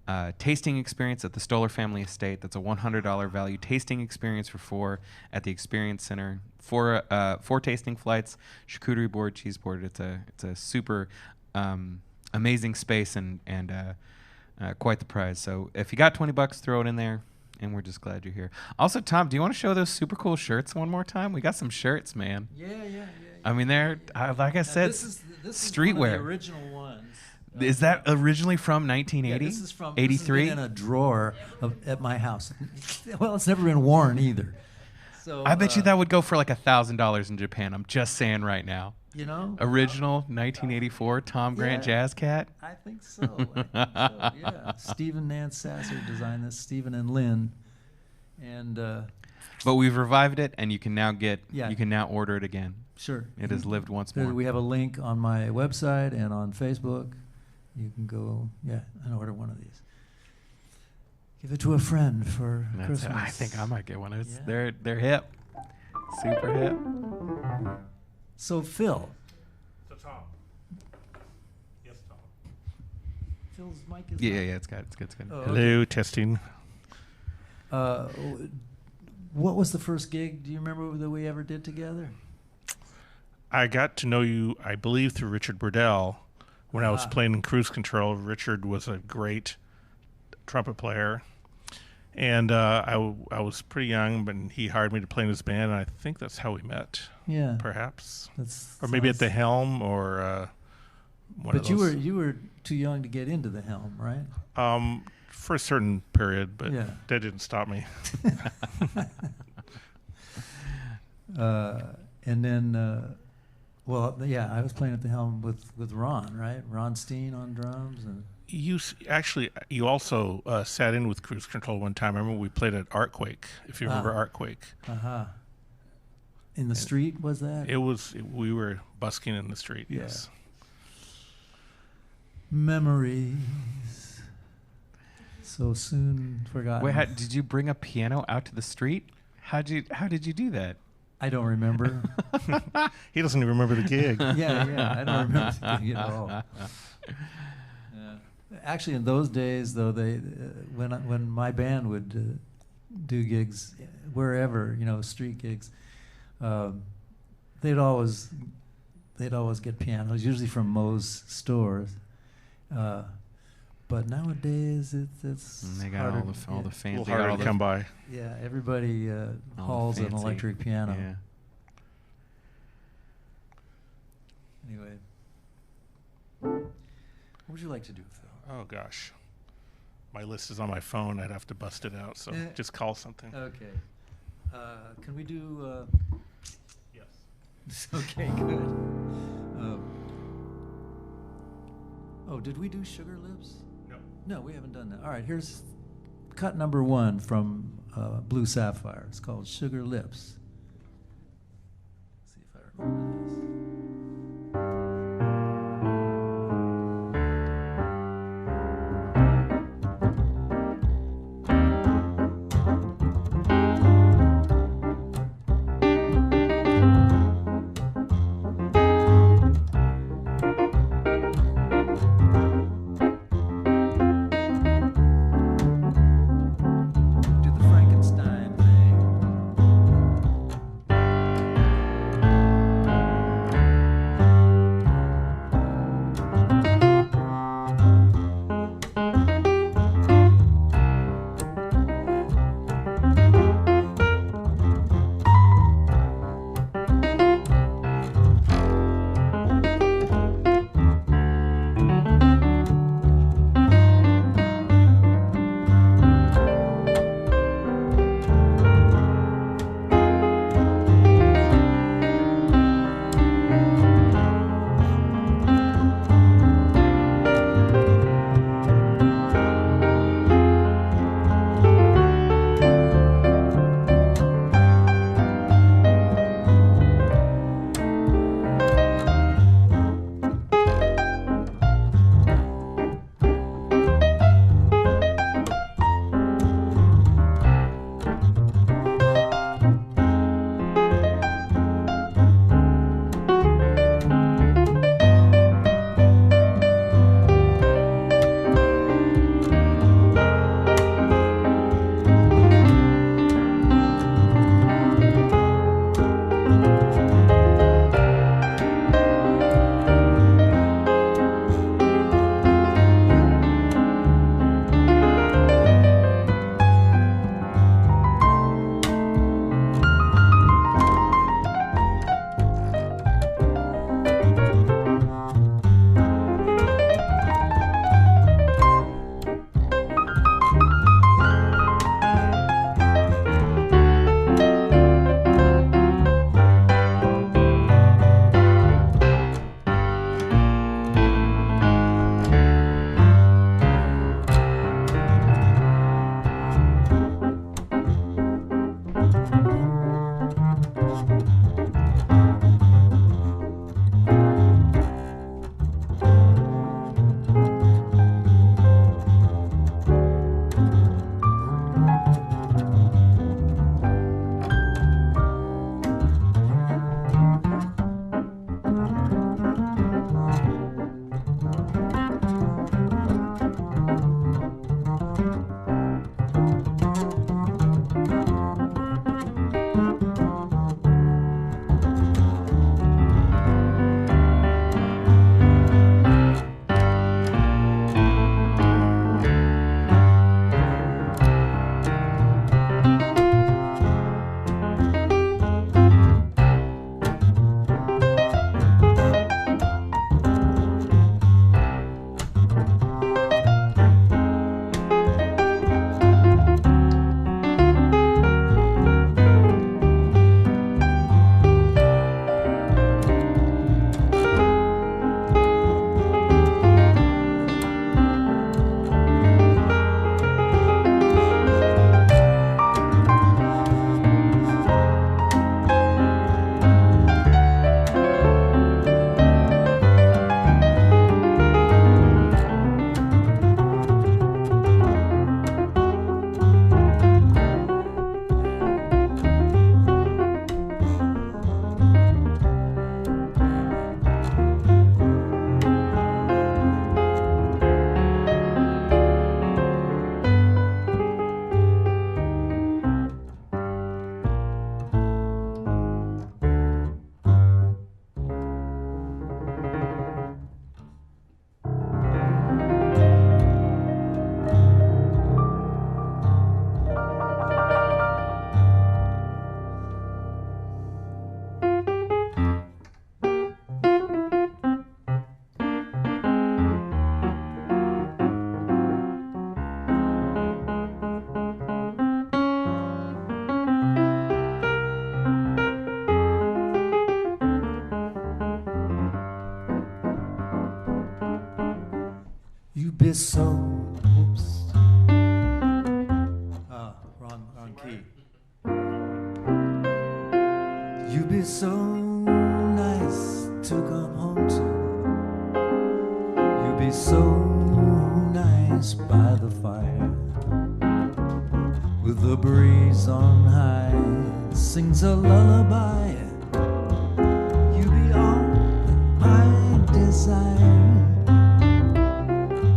a tasting experience at the Stoller Family Estate. That's a $100 value tasting experience for 4 at the Experience Center. 4 tasting flights, charcuterie board, cheese board. It's a super amazing space and quite the prize. So if you got $20, throw it in there. And we're just glad you're here. Also, Tom, do you want to show those super cool shirts one more time? We got some shirts, man. Yeah. I mean, they're like I said, this is streetwear. one of the original ones. Is that originally from 1980? Yeah, this is from 83? This has been in a drawer at my house. Well, it's never been worn either. So I bet you that would go for like $1,000 in Japan. I'm just saying right now. You know, Original 1984 Tom Grant Yeah. Jazz Cat. I think so. Yeah. Steve and Nance Sasser designed this. Stephen and Lynn, and But we've revived it, and you can now Yeah. you can now order it again. sure, It has lived once There, more. we have a link on my website and on Facebook. You can go, and order one of these. Give it to a friend for Christmas. I think I might get one. Yeah. They're hip, super hip. So Phil, So Tom. Yes, Tom. Phil's mic is Yeah, on. it's good. It's good. Oh, Hello, testing. What was the first gig? Do you remember that we ever did together? I got to know you, I believe, through Richard Burdell when I was Ah. playing in Cruise Control. Richard was a great trumpet player. And I was pretty young, but he hired me to play in his band, and I think that's how we met, Yeah, perhaps. that's Or maybe at sounds- the helm, or one of But those. you were too young to get into the helm, right? For a certain period, but Yeah. that didn't stop me. And then, I was playing at the helm with Ron, right? Ron Steen on drums, and You also sat in with Cruise Control one time. I remember we played at Artquake, if you remember Artquake. In the street was that? We were busking in the street. Yeah. Yes. Memories, so soon forgotten. Wait, did you bring a piano out to the street? How did you do that? I don't remember. He doesn't even remember the gig. yeah, I don't remember the gig at all. Actually, in those days, though, they when my band would do gigs wherever, street gigs, they'd always get pianos, usually from Moe's stores. But nowadays, it's And they got harder. all the A fancy. little they got harder all to the- come by. Yeah, everybody all the hauls an fancy- electric piano. Yeah. Anyway, what would you like to do, Phil? Oh gosh, my list is on my phone. I'd have to bust it out. So Eh. just call something. Okay. Can we do? Yes. Okay, good. Oh, did we do Sugar Lips? No. No, we haven't done that. All right, here's cut number 1 from Blue Sapphire. It's called Sugar Lips. Let's see if I remember this. Do the Frankenstein thing. be so. Oops. Wrong key. You be so nice to come home to. You be so nice by the fire, with the breeze on high, sings a lullaby. You be all that I desire,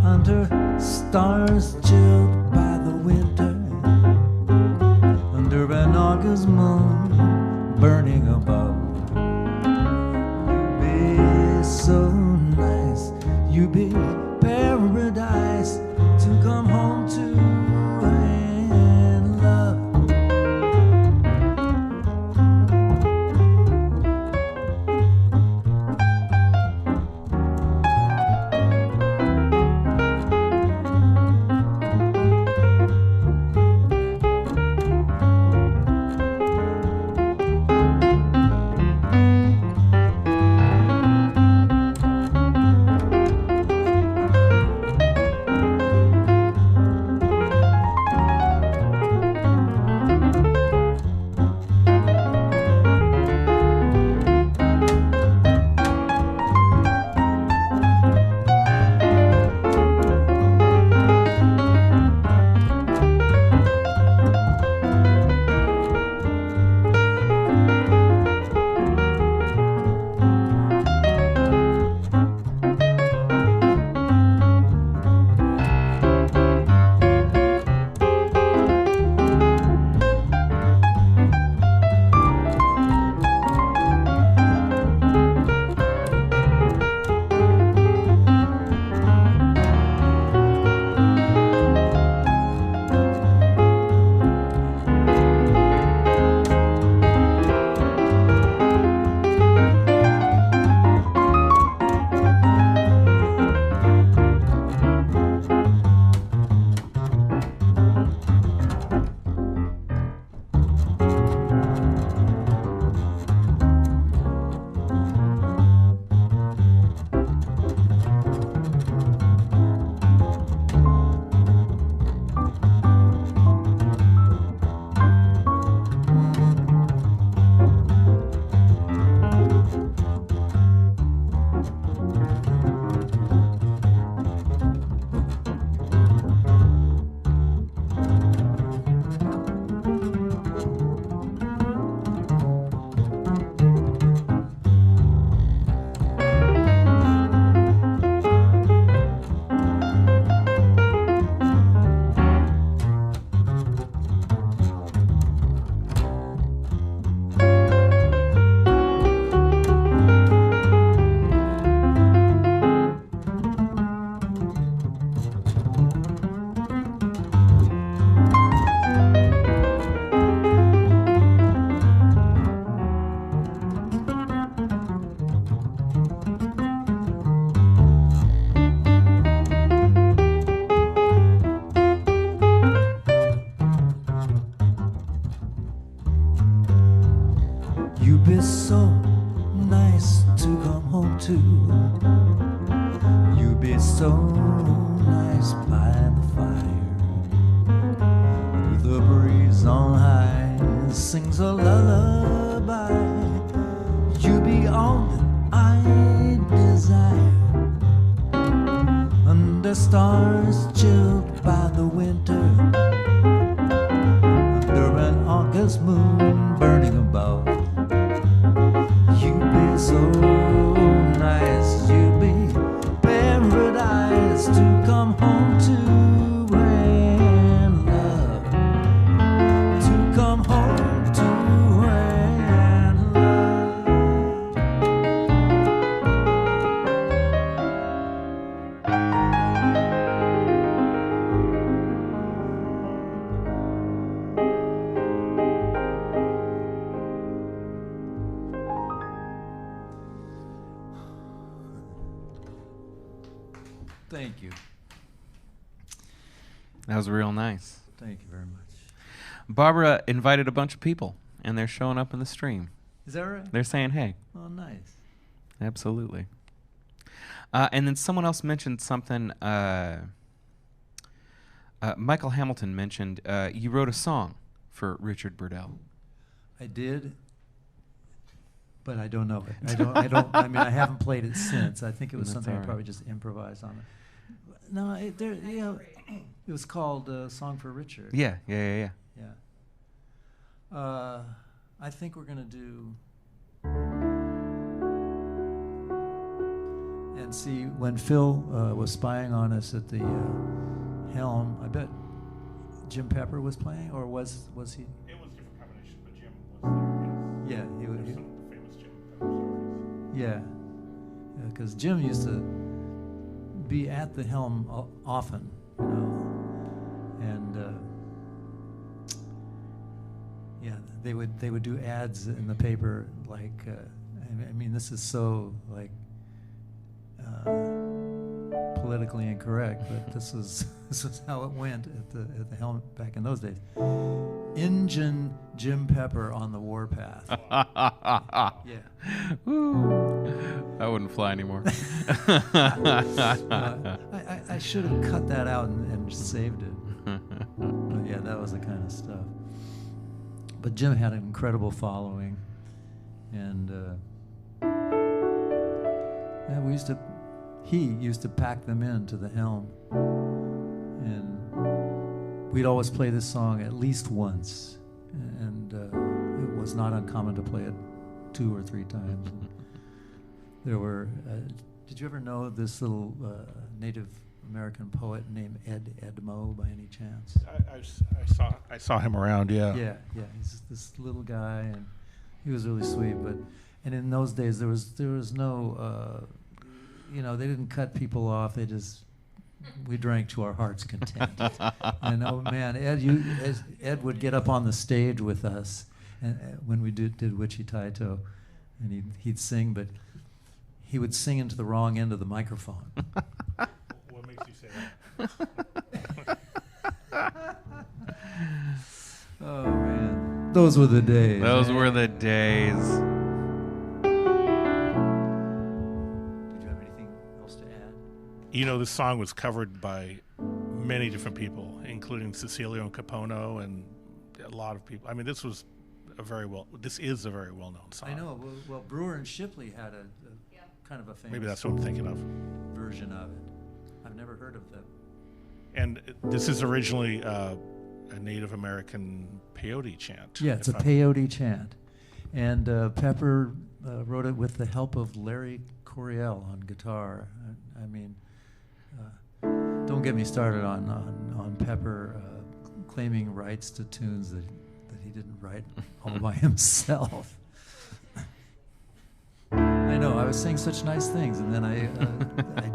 under stars chilled by the winter, under an August moon burning above. You be so nice, you be paradise to come home to and love. Be so nice to come home to. You be so nice by the fire, with the breeze on high sings a lullaby. You be all that I desire, under stars chilled by the winter, under an August moon burning above. You be so nice, you be paradise to come home to and love, to come home to and love. Thank you. That was real nice. Thank you very much. Barbara invited a bunch of people, and they're showing up in the stream. Is that right? They're saying, hey. Oh, nice. Absolutely. And then someone else mentioned something. Michael Hamilton mentioned you wrote a song for Richard Burdell. I did, but I don't know it. I mean, I haven't played it since. I think it was That's something all I right. probably just improvised on it. No, it was called "Song for Richard." Yeah. Yeah. I think we're gonna do. And see, when Phil was spying on us at the helm, I bet Jim Pepper was playing, or was he? It was a different combination, but Jim was there. Yeah, he was. There's some of the famous Jim Pepper stories. Yeah, because Jim used to be at the helm often, you know, and yeah, they would do ads in the paper like, I mean, this is so like politically incorrect, but this was how it went at the helm back in those days. Engine Jim Pepper on the warpath. Yeah. Woo. That wouldn't fly anymore. I should have cut that out and saved it. But yeah, that was the kind of stuff. But Jim had an incredible following, and yeah, he used to pack them into the helm, and we'd always play this song at least once, and it was not uncommon to play it 2 or 3 times. There were. Did you ever know this little Native American poet named VENMO by any chance? I saw him around. Yeah. Yeah. He's this little guy, and he was really sweet. And in those days, there was no, they didn't cut people off. We drank to our heart's content. And oh man, Ed would get up on the stage with us, and when we did Witchi-tai-to, and he'd sing, but he would sing into the wrong end of the microphone. What makes you say that? Oh man, those were the days. Those were the days. Did you have anything else to add? You know, this song was covered by many different people, including Cecilio Capono and a lot of people. I mean, this is a very well-known song. I know. Well, Brewer and Shipley had a kind of a famous Maybe that's what I'm thinking of. version of it. I've never heard of that. And this is originally a Native American peyote chant. Yeah, it's a peyote chant. And Pepper wrote it with the help of Larry Coryell on guitar. I mean, don't get me started on Pepper claiming rights to tunes that he didn't write all by himself. I know, I was saying such nice things, and then I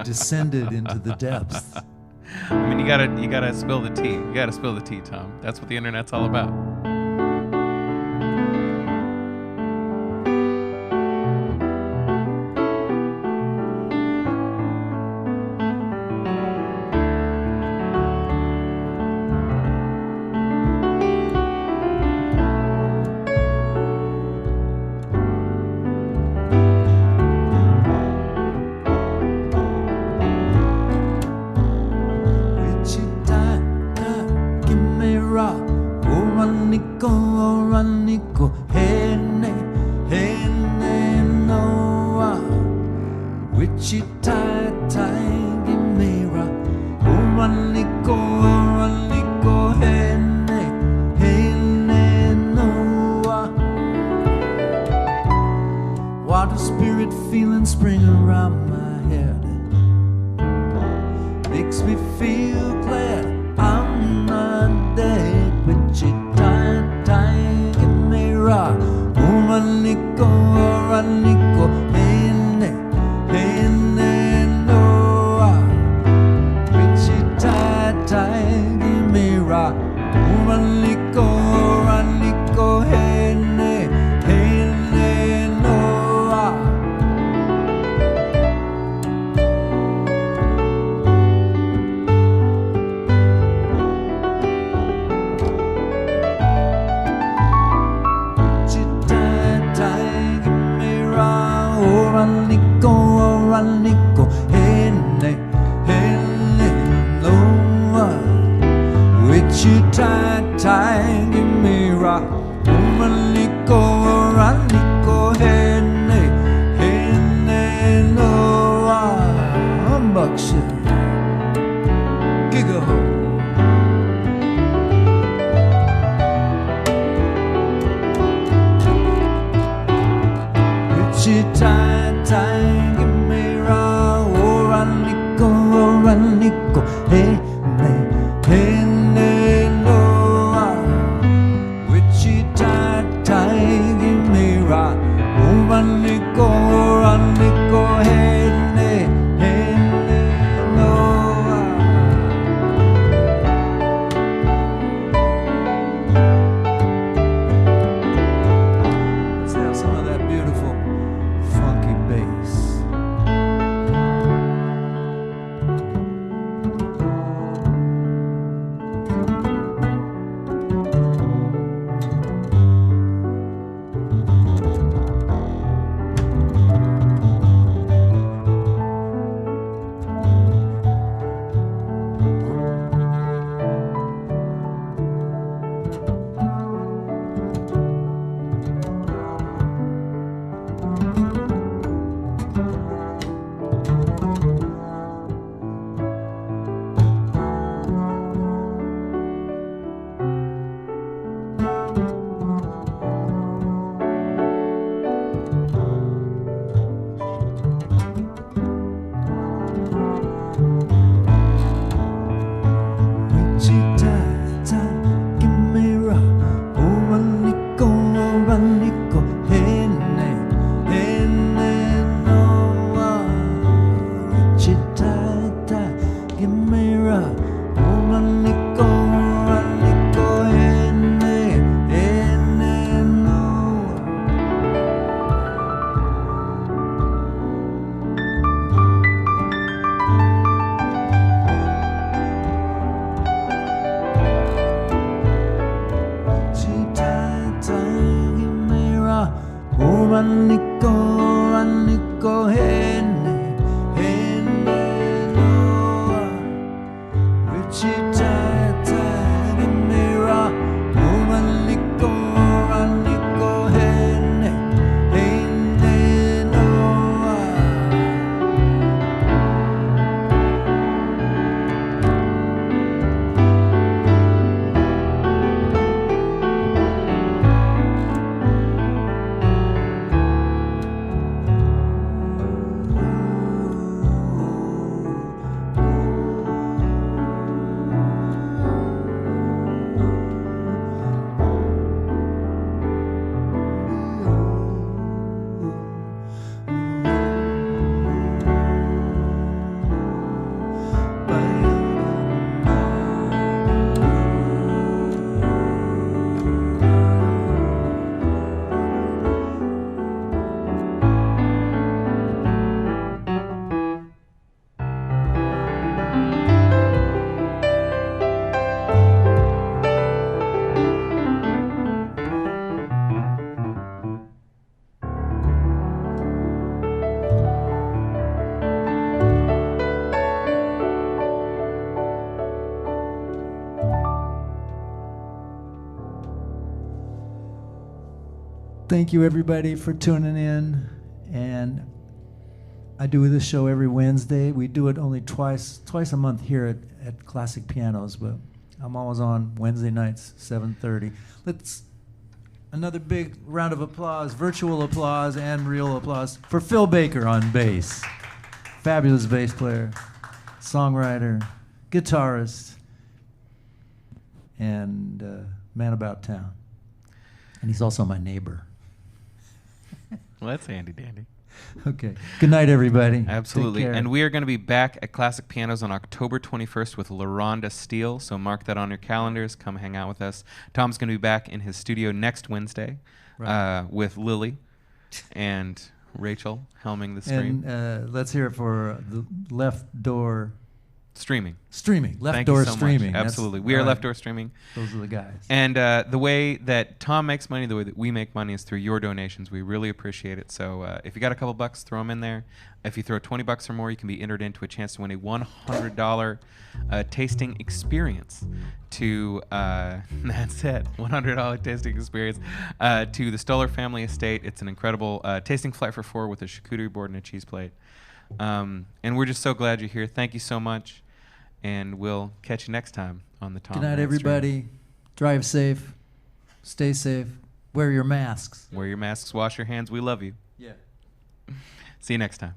descended into the depths. I mean, you gotta spill the tea. You gotta spill the tea, Tom. That's what the internet's all about. Water spirit feeling spring around my head makes me feel glad I'm not dead. Witchi-tai-to, give me rock. Oraniko, oraniko, hene, hene, noa. Witchi-tai-to, give me rock. Oraniko, oraniko, hene, hene, noa. Oraniko, hene, hene, loa. Witchi-tai-to, give me raw, Oranico, hey, hey, no, Witchi-tai-to, give me raw, Oranico, hey, no. Let's have some of that beautiful funky bass. Witchi-tai-to, give me raw, Oranico, hey, no. Witchi-tai-to, give me raw, Oranico, hey, no. Witchi-tai-to, give me raw, Oranico, hey, no. Witchi-tai-to, give me raw, Oranico, hey, no. Thank you, everybody, for tuning in. And I do this show every Wednesday. We do it only twice a month here at Classic Pianos, but I'm always on Wednesday nights, 7:30. Let's another big round of applause, virtual applause and real applause for Phil Baker on bass. Fabulous bass player, songwriter, guitarist, and man about town. And he's also my neighbor. Well, that's handy dandy. Okay. Good night, everybody. Absolutely. Take care. And we are going to be back at Classic Pianos on October 21st with LaRonda Steele. So mark that on your calendars. Come hang out with us. Tom's going to be back in his studio next Wednesday with Lily and Rachel helming the stream. And let's hear it for the Left Door Streaming. Left Thank Door you so Streaming. Much. Absolutely. We are all right. Left Door Streaming. Those are the guys. And the way that Tom makes money, the way that we make money is through your donations. We really appreciate it. So if you got a couple bucks, throw them in there. If you throw $20 or more, you can be entered into a chance to win a $100 tasting experience to, that's it, $100 tasting experience to the Stoller Family Estate. It's an incredible tasting flight for 4 with a charcuterie board and a cheese plate. And we're just so glad you're here. Thank you so much. And we'll catch you next time on the Tom. Good night, Grant everybody. Stream. Drive safe. Stay safe. Wear your masks. Wear your masks. Wash your hands. We love you. Yeah. See you next time.